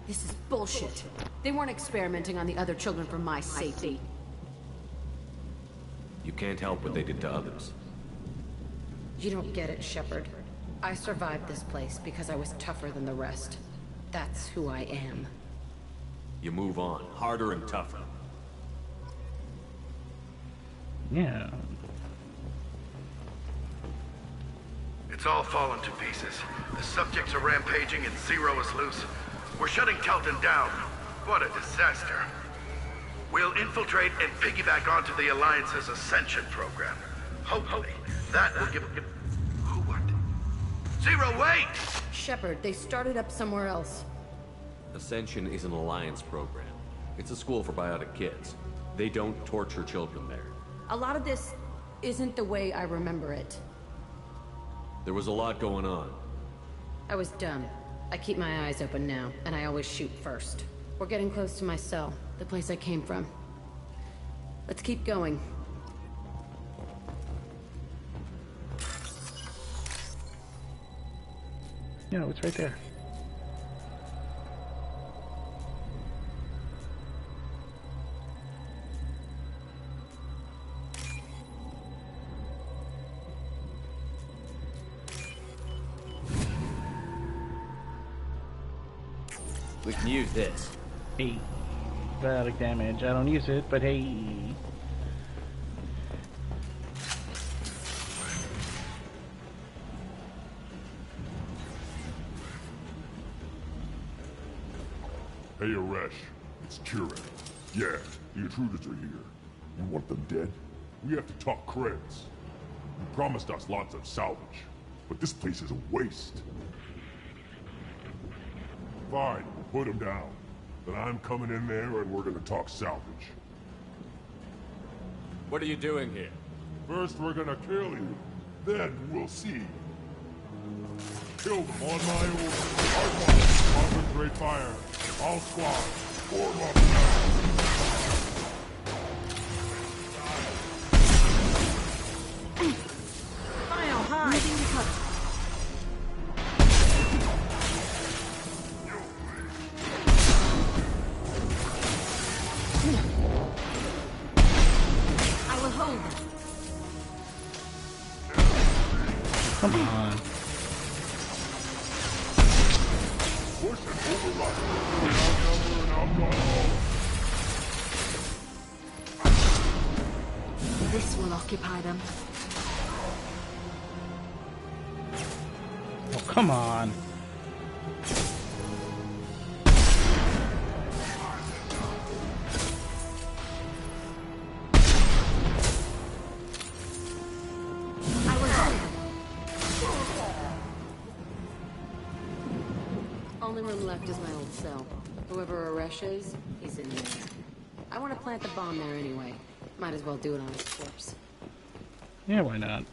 This is bullshit. They weren't experimenting on the other children for my safety. You can't help what they did to others. You don't get it, Shepard. I survived this place because I was tougher than the rest. That's who I am. You move on, harder and tougher. Yeah. It's all fallen to pieces. The subjects are rampaging and Zero is loose. We're shutting Telton down. What a disaster. We'll infiltrate and piggyback onto the Alliance's Ascension program. Hopefully, that will give... Who what? Zero, wait! Shepard, they started up somewhere else. Ascension is an Alliance program. It's a school for biotic kids. They don't torture children there. A lot of this isn't the way I remember it. There was a lot going on. I was dumb. I keep my eyes open now, and I always shoot first. We're getting close to my cell, the place I came from. Let's keep going. Yeah, it's right there. We can use this. Hey, biotic damage. I don't use it, but hey. Hey, Aresh. It's Kieran. Yeah, the intruders are here. You want them dead? We have to talk creds. You promised us lots of salvage, but this place is a waste. Fine, put them down. Then I'm coming in there and we're gonna talk salvage. What are you doing here? First we're gonna kill you, then we'll see. Kill them on my order. Concentrate fire. All squad, form up now. Final high. Moving to cover. I will hold them. Come on. Push and overrun. Outnumber and outgun all. This will occupy them. Oh, come on. Only room left is my old cell. Whoever Aresh is, he's in there. I want to plant the bomb there anyway. Might as well do it on his corpse. Yeah, why not?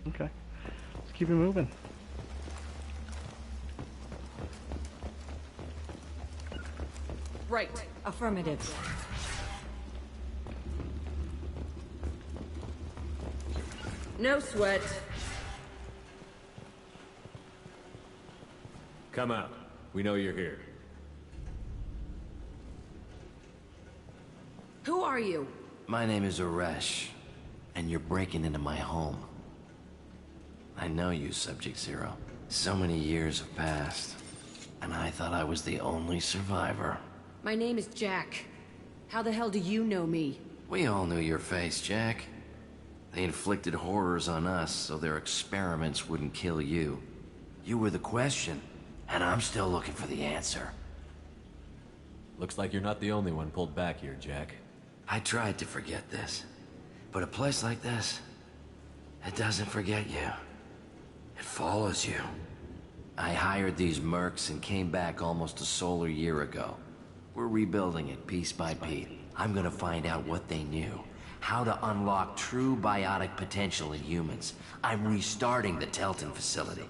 Okay, let's keep it moving. Right. Affirmative. No sweat. Come out. We know you're here. Who are you? My name is Aresh, and you're breaking into my home. I know you, Subject Zero. So many years have passed, and I thought I was the only survivor. My name is Jack. How the hell do you know me? We all knew your face, Jack. They inflicted horrors on us so their experiments wouldn't kill you. You were the question, and I'm still looking for the answer. Looks like you're not the only one pulled back here, Jack. I tried to forget this, but a place like this, it doesn't forget you. It follows you. I hired these mercs and came back almost a solar year ago. We're rebuilding it piece by piece. I'm gonna find out what they knew. How to unlock true biotic potential in humans. I'm restarting the Telton facility.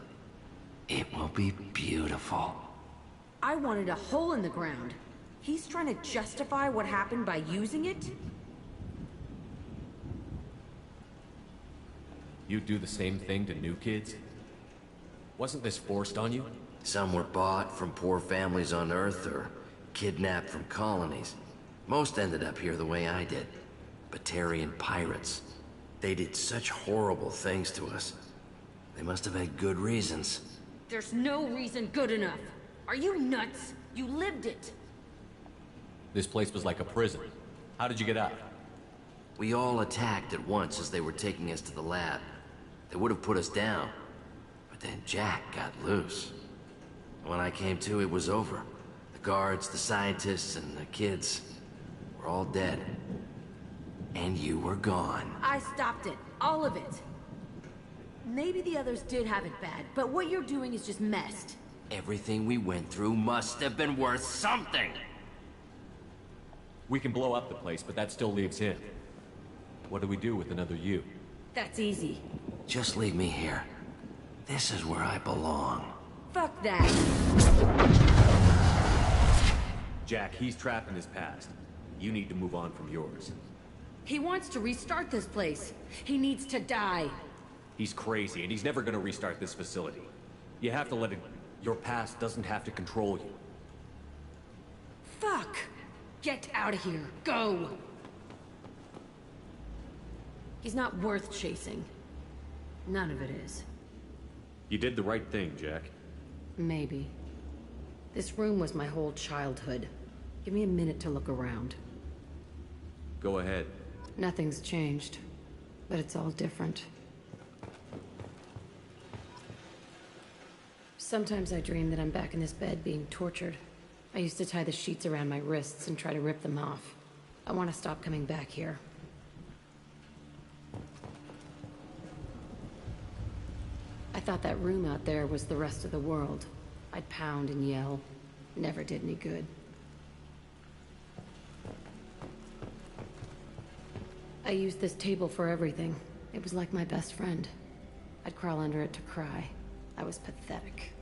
It will be beautiful. I wanted a hole in the ground. He's trying to justify what happened by using it? You do the same thing to new kids? Wasn't this forced on you? Some were bought from poor families on Earth or kidnapped from colonies. Most ended up here the way I did. Batarian pirates. They did such horrible things to us. They must have had good reasons. There's no reason good enough. Are you nuts? You lived it. This place was like a prison. How did you get out? We all attacked at once as they were taking us to the lab. They would have put us down. But then Jack got loose. When I came to, it was over. The guards, the scientists, and the kids were all dead. And you were gone. I stopped it. All of it. Maybe the others did have it bad, but what you're doing is just messed. Everything we went through must have been worth something! We can blow up the place, but that still leaves him. What do we do with another you? That's easy. Just leave me here. This is where I belong. Fuck that. Jack, he's trapped in his past. You need to move on from yours. He wants to restart this place. He needs to die. He's crazy, and he's never gonna restart this facility. You have to let it... Your past doesn't have to control you. Fuck! Get out of here. Go! He's not worth chasing. None of it is. You did the right thing, Jack. Maybe. This room was my whole childhood. Give me a minute to look around. Go ahead. Nothing's changed, but it's all different. Sometimes I dream that I'm back in this bed being tortured. I used to tie the sheets around my wrists and try to rip them off. I want to stop coming back here. I thought that room out there was the rest of the world. I'd pound and yell. Never did any good. I used this table for everything. It was like my best friend. I'd crawl under it to cry. I was pathetic.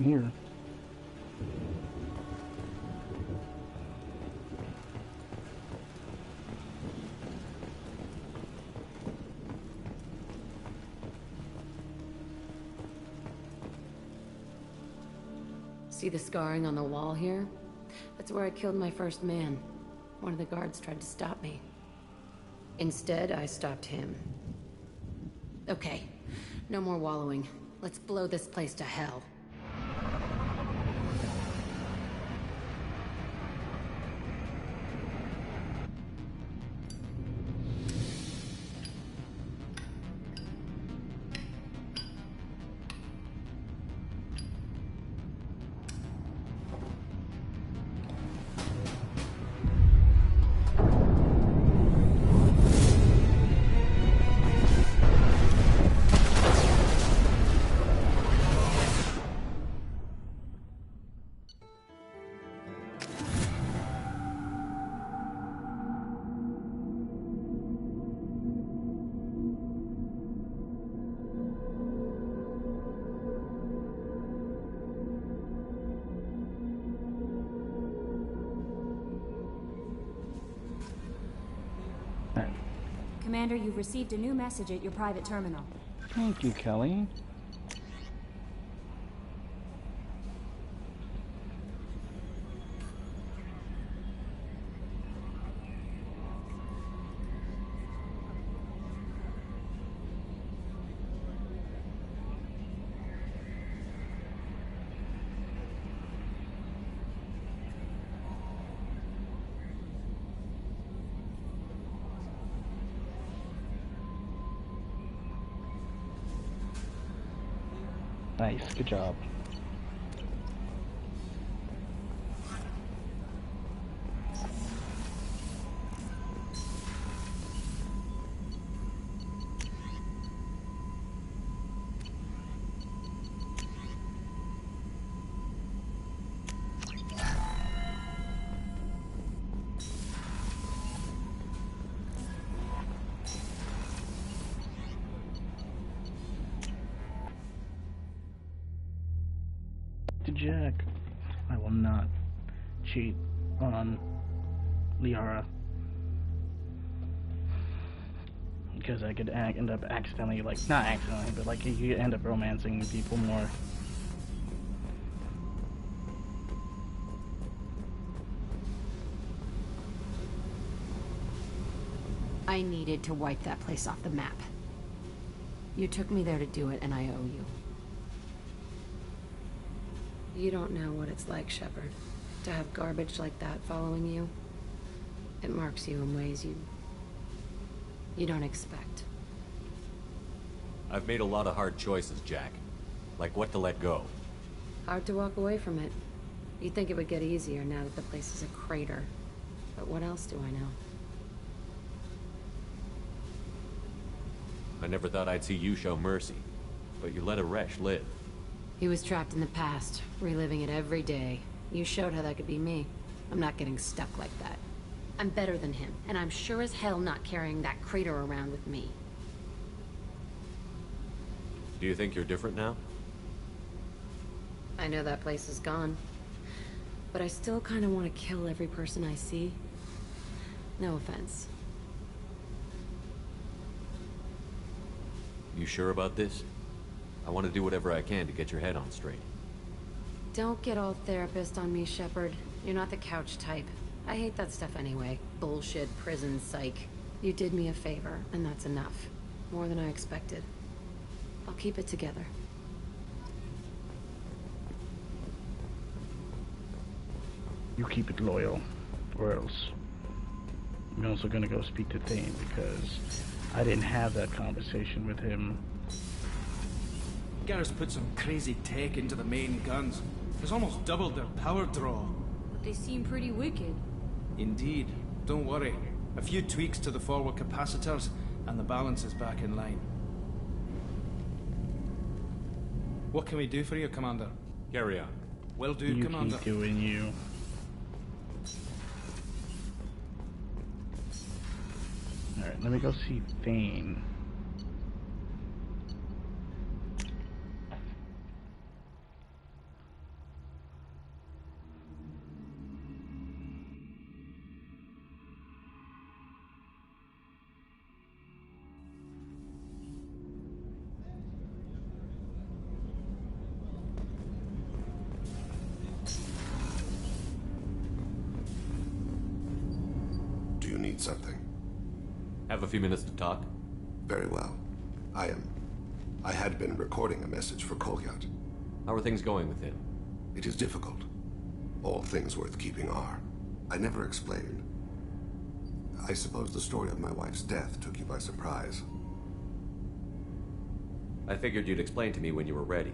Here. See the scarring on the wall here? That's where I killed my first man. One of the guards tried to stop me. Instead, I stopped him. Okay, no more wallowing. Let's blow this place to hell. Commander, you've received a new message at your private terminal. Thank you, Kelly. Nice, good job. Jack, I will not cheat on Liara because I could end up accidentally, like, not accidentally, but like you end up romancing people more. I needed to wipe that place off the map. You took me there to do it, and I owe you. You don't know what it's like, Shepard, to have garbage like that following you. It marks you in ways you don't expect. I've made a lot of hard choices, Jack. Like what to let go. Hard to walk away from it. You'd think it would get easier now that the place is a crater. But what else do I know? I never thought I'd see you show mercy, but you let a wretch live. He was trapped in the past, reliving it every day. You showed how that could be me. I'm not getting stuck like that. I'm better than him, and I'm sure as hell not carrying that crater around with me. Do you think you're different now? I know that place is gone. But I still kind of want to kill every person I see. No offense. You sure about this? I want to do whatever I can to get your head on straight. Don't get all therapist on me, Shepard. You're not the couch type. I hate that stuff anyway. Bullshit, prison, psych. You did me a favor, and that's enough. More than I expected. I'll keep it together. You keep it loyal, or else I'm also gonna go speak to Thane, because I didn't have that conversation with him. Garrus put some crazy tech into the main guns. It's almost doubled their power draw. But they seem pretty wicked. Indeed. Don't worry. A few tweaks to the forward capacitors, and the balance is back in line. What can we do for you, Commander? Carry on. Will do, You Commander. keep doing you. Alright, let me go see Thane. Do you need something? Have a few minutes to talk? Very well. I had been recording a message for Kolyat. How are things going with him? It is difficult. All things worth keeping are. I never explained. I suppose the story of my wife's death took you by surprise. I figured you'd explain to me when you were ready.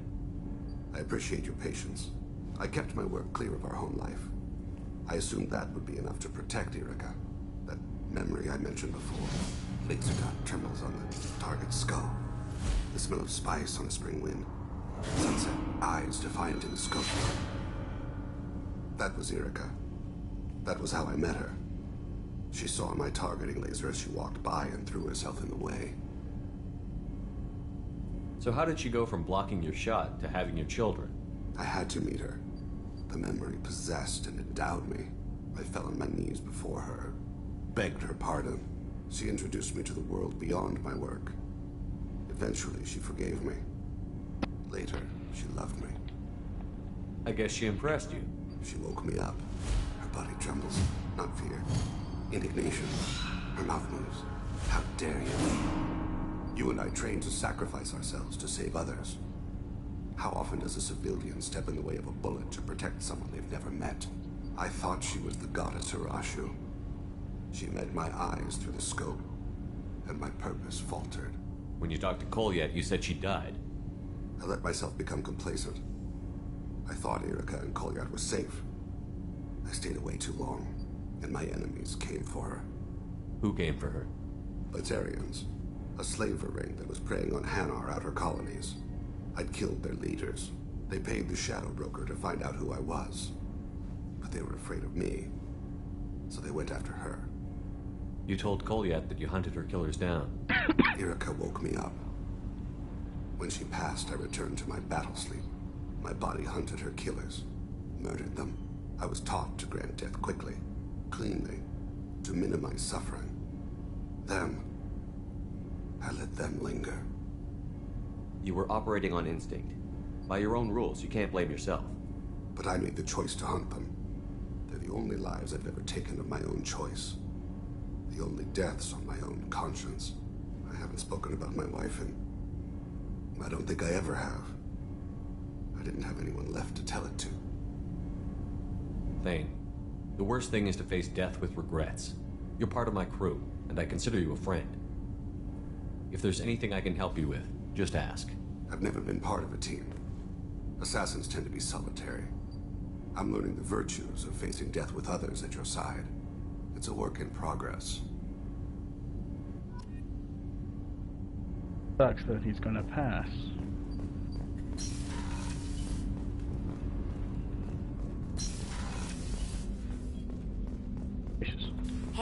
I appreciate your patience. I kept my work clear of our home life. I assumed that would be enough to protect Erica. That memory I mentioned before. Laser dot trembles on the target's skull. The smell of spice on a spring wind. Sunset eyes defiant in the scope. That was Erica. That was how I met her. She saw my targeting laser as she walked by and threw herself in the way. So how did she go from blocking your shot to having your children? I had to meet her. The memory possessed and endowed me. I fell on my knees before her, begged her pardon. She introduced me to the world beyond my work. Eventually, she forgave me. Later, she loved me. I guess she impressed you. She woke me up. Her body trembles. Not fear. Indignation. Her mouth moves. How dare you? You and I trained to sacrifice ourselves to save others. How often does a civilian step in the way of a bullet to protect someone they've never met? I thought she was the goddess Hirashu. She met my eyes through the scope, and my purpose faltered. When you talked to Kolyat, you said she died. I let myself become complacent. I thought Erica and Kolyat were safe. I stayed away too long, and my enemies came for her. Who came for her? Ledendarians. A slaver ring that was preying on Hanar outer colonies. I'd killed their leaders. They paid the Shadow Broker to find out who I was. But they were afraid of me, so they went after her. You told Kolyat that you hunted her killers down. Erica woke me up. When she passed, I returned to my battle sleep. My body hunted her killers, murdered them. I was taught to grant death quickly, cleanly, to minimize suffering. Then, I let them linger. You were operating on instinct. By your own rules, you can't blame yourself. But I made the choice to hunt them. They're the only lives I've ever taken of my own choice. The only deaths on my own conscience. I haven't spoken about my wife, and I don't think I ever have. I didn't have anyone left to tell it to. Thane, the worst thing is to face death with regrets. You're part of my crew, and I consider you a friend. If there's anything I can help you with, just ask. I've never been part of a team. Assassins tend to be solitary. I'm learning the virtues of facing death with others at your side. It's a work in progress. Sucks that he's gonna pass.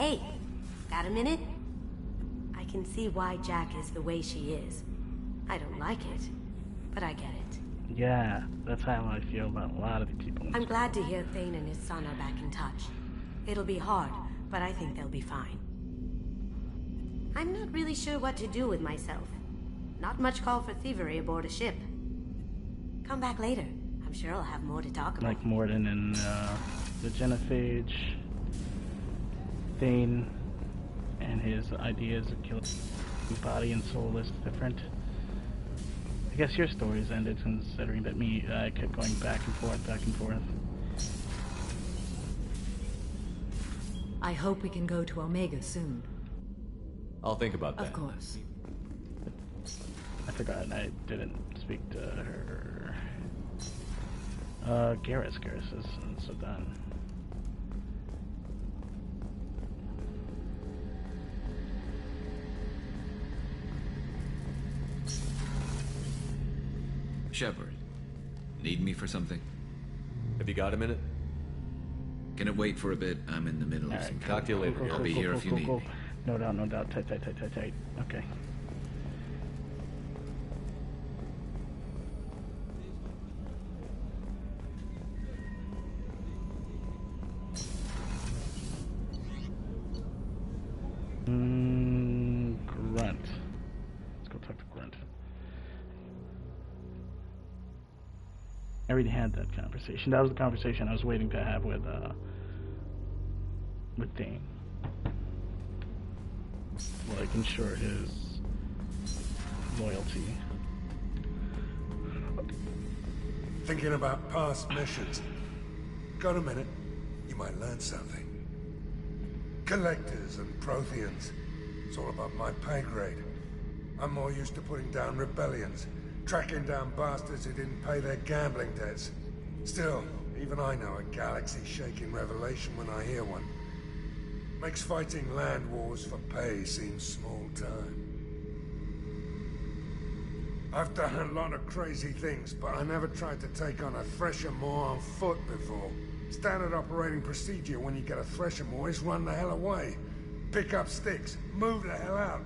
Hey, got a minute? I can see why Jack is the way she is. I don't like it, but I get it. Yeah, that's how I feel about a lot of the people. I'm glad to hear Thane and his son are back in touch. It'll be hard, but I think they'll be fine. I'm not really sure what to do with myself. Not much call for thievery aboard a ship. Come back later. I'm sure I'll have more to talk about. Like Morden and the genophage, Thane, and his ideas of killing body and soul is different. I guess your story's ended, considering that I kept going back and forth, back and forth. I hope we can go to Omega soon. I'll think about that. Of course. I forgot I didn't speak to her. Garrus is so done. Shepard, need me for something? Have you got a minute? Can it wait for a bit? I'm in the middle of some... Talk to you later. I'll be here if you need me. No doubt, no doubt. Tight. Okay. Grunt. Let's go talk to Grunt. I already had that conversation. That was the conversation I was waiting to have with Dane. Like, ensure his loyalty. Thinking about past missions. Got a minute? You might learn something. Collectors and Protheans. It's all about my pay grade. I'm more used to putting down rebellions, tracking down bastards who didn't pay their gambling debts. Still, even I know a galaxy-shaking revelation when I hear one. Makes fighting land wars for pay seem small time. I've done a lot of crazy things, but I never tried to take on a Thresher-Maw on foot before. Standard operating procedure when you get a Thresher-Maw is run the hell away. Pick up sticks, move the hell out.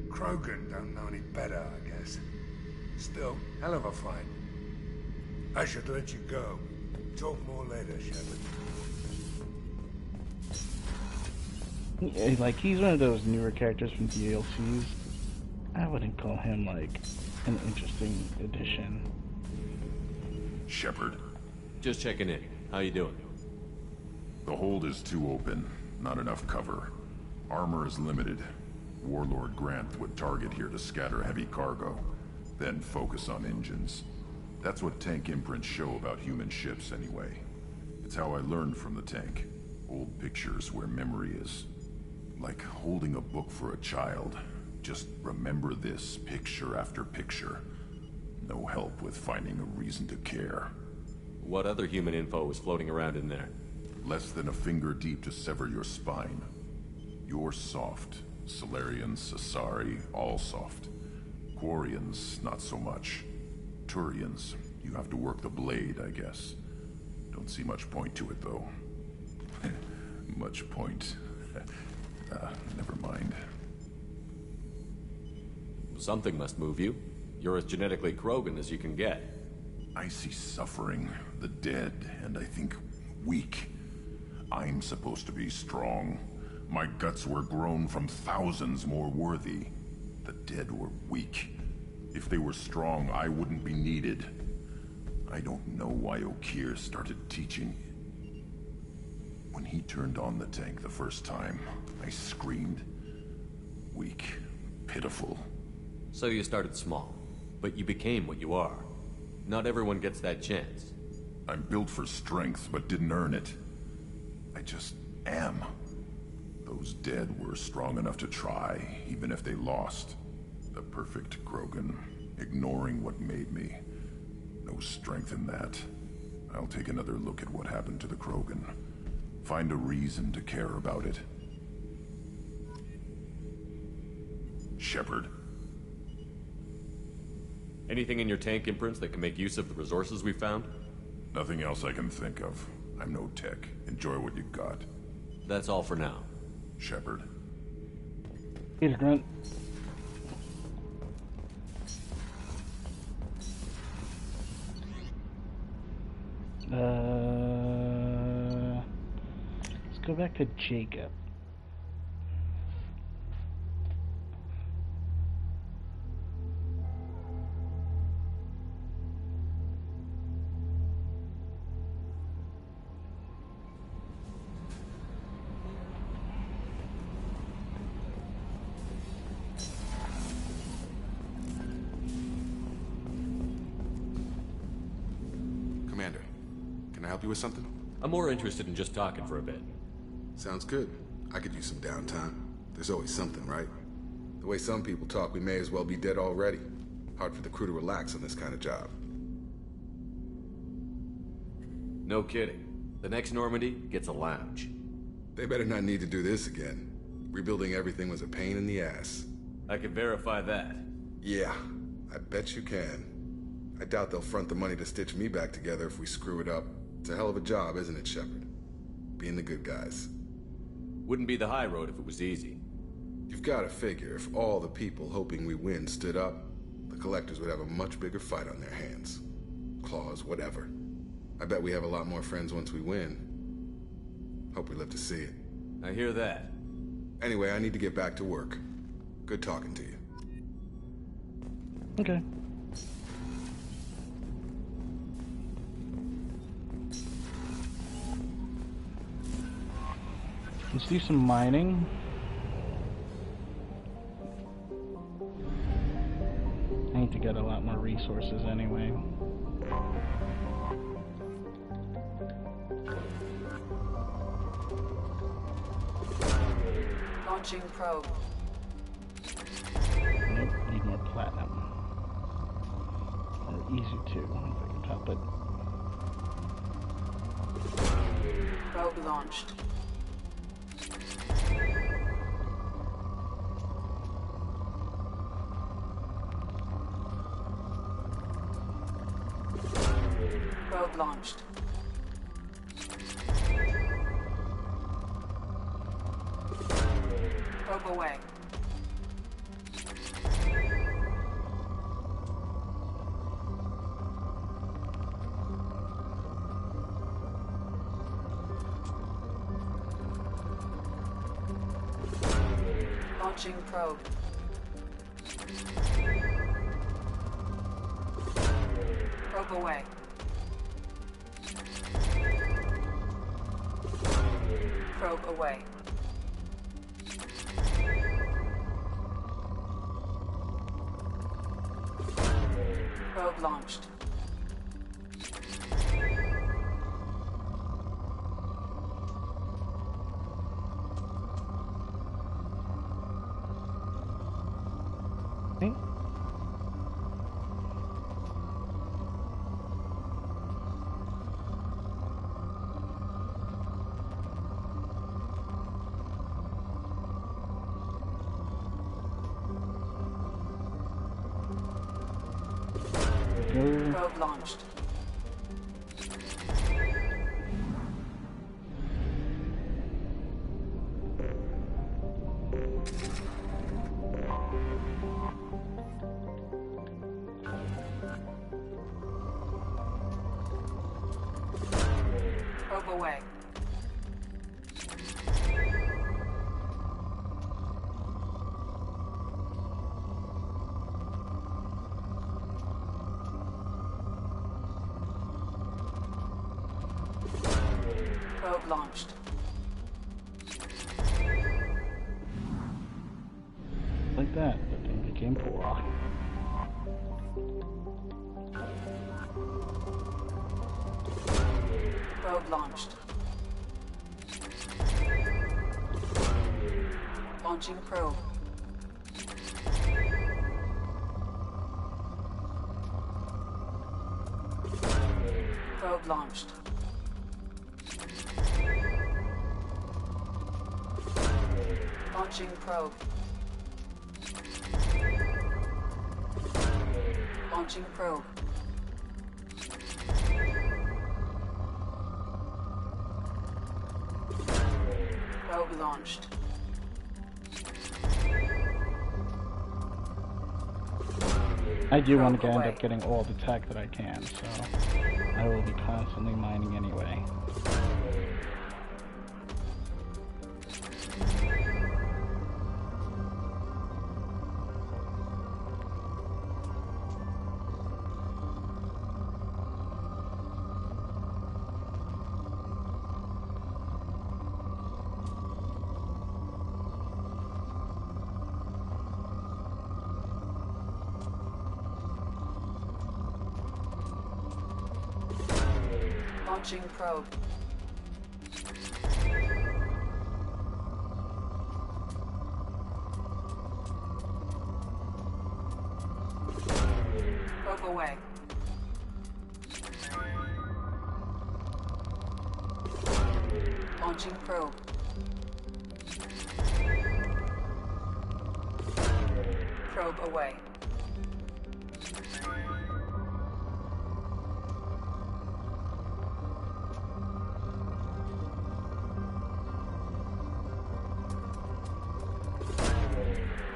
Krogan don't know any better, I guess. Still, hell of a fight. I should let you go. Talk more later, Shepard. Yeah, like, he's one of those newer characters from DLCs. I wouldn't call him, like, an interesting addition. Shepard. Just checking in. How you doing? The hold is too open. Not enough cover. Armor is limited. Warlord Grant would target here to scatter heavy cargo, then focus on engines. That's what tank imprints show about human ships, anyway. It's how I learned from the tank. Old pictures where memory is. Like holding a book for a child. Just remember this, picture after picture. No help with finding a reason to care. What other human info was floating around in there? Less than a finger deep to sever your spine. You're soft. Solarians, Asari, all soft. Quarians, not so much. Turians, you have to work the blade, I guess. Don't see much point to it, though. Much point. Never mind. Something must move you. You're as genetically Krogan as you can get. I see suffering, the dead, and I think weak. I'm supposed to be strong. My guts were grown from thousands more worthy. The dead were weak. If they were strong, I wouldn't be needed. I don't know why Okeer started teaching. When he turned on the tank the first time, I screamed. Weak, pitiful. So you started small, but you became what you are. Not everyone gets that chance. I'm built for strength, but didn't earn it. I just am. Those dead were strong enough to try, even if they lost. The perfect Krogan, ignoring what made me. No strength in that. I'll take another look at what happened to the Krogan. Find a reason to care about it. Shepard. Anything in your tank imprints that can make use of the resources we found? Nothing else I can think of. I'm no tech. Enjoy what you got. That's all for now. Shepard. Here's Grunt. Let's go back to Jacob. Commander, can I help you with something? I'm more interested in just talking for a bit. Sounds good. I could use some downtime. There's always something, right? The way some people talk, we may as well be dead already. Hard for the crew to relax on this kind of job. No kidding. The next Normandy gets a lounge. They better not need to do this again. Rebuilding everything was a pain in the ass. I can verify that. Yeah, I bet you can. I doubt they'll front the money to stitch me back together if we screw it up. It's a hell of a job, isn't it, Shepard? Being the good guys. Wouldn't be the high road if it was easy. You've got to figure if all the people hoping we win stood up, the collectors would have a much bigger fight on their hands. Claws, whatever. I bet we have a lot more friends once we win. Hope we live to see it. I hear that. Anyway, I need to get back to work. Good talking to you. Okay. Let's do some mining. I need to get a lot more resources anyway. Launching probe. Nope, need more platinum. Or easy to, if I can help it. Probe launched. Probe launched. Probe away. Launching probe. Probe away. Probe away. Probe launched. Okay. Probe launched. Probe away. Probe launched. Like that, the thing became poor. Probe launched. Launching probe. Probe launched. Launching probe. Launching probe. launched. I do want to end up getting all the tech that I can, so I will be constantly mining anyway. Launching probe. Probe away. Launching probe. Probe away.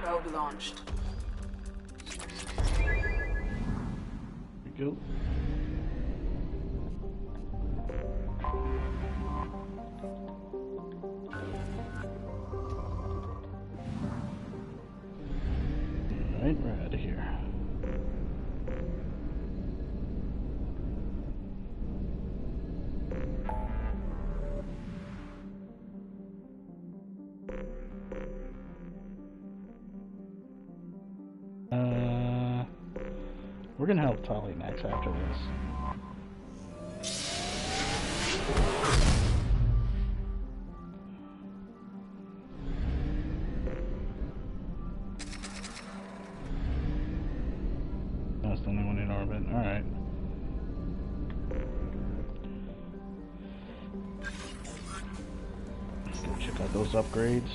Probe launched. Here we go. Alright, we're out of here. We're gonna help Tali next after this. That's the only one in orbit. Alright. Let's go check out those upgrades.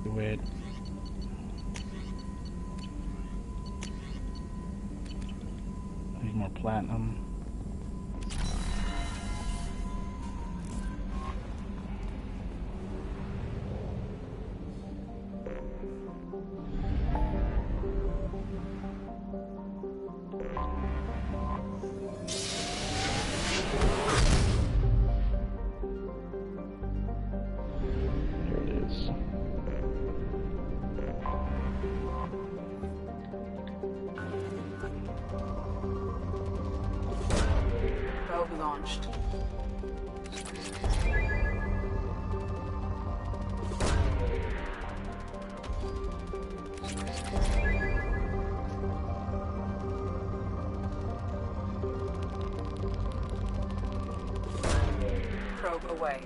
Weird. I need more platinum. Here it is. Probe launched. Probe away.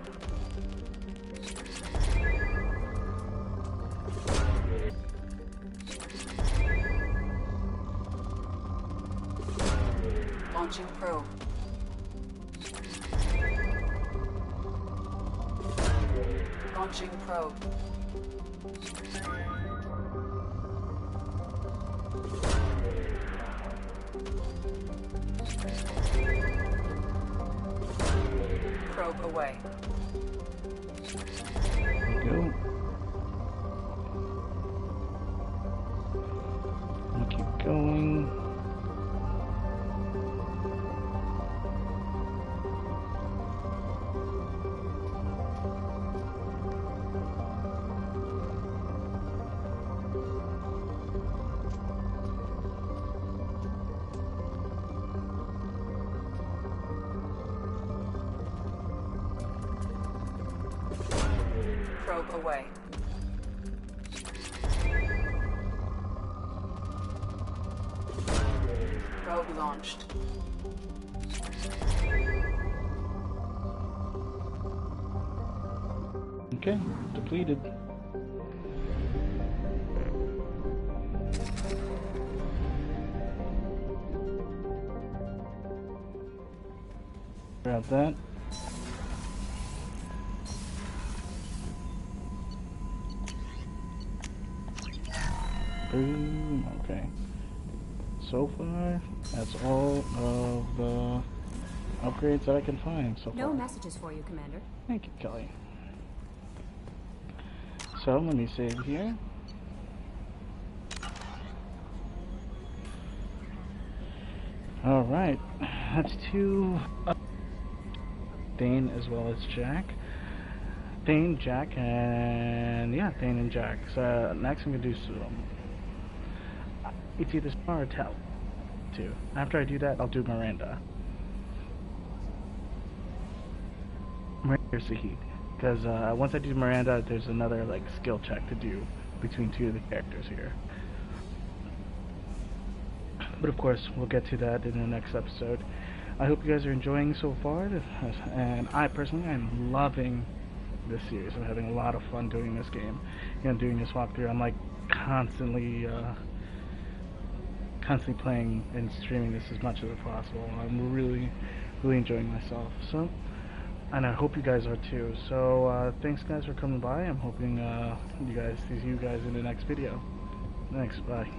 Launching probe. Launching probe. Probe away. There we go. We'll keep going. Probe away. Probe launched. Okay, depleted. Grab that. Boom. Okay. So far, that's all of the upgrades that I can find so far. No messages for you, Commander. Thank you, Kelly. So, let me save here. Alright, that's two. Thane as well as Jack. Thane, Jack, and yeah, Thane and Jack. So, next I'm gonna do some. It's either Star or Tell. Too. After I do that, I'll do Miranda. Miranda's the heat. Because once I do Miranda, there's another like skill check to do between two of the characters here. But of course, we'll get to that in the next episode. I hope you guys are enjoying so far, and I personally am loving this series. I'm having a lot of fun doing this game. Doing this walkthrough. I'm like constantly playing and streaming this as much as possible. I'm really enjoying myself. So, and I hope you guys are too. So, thanks guys for coming by. I'm hoping see you guys in the next video. Thanks. Bye.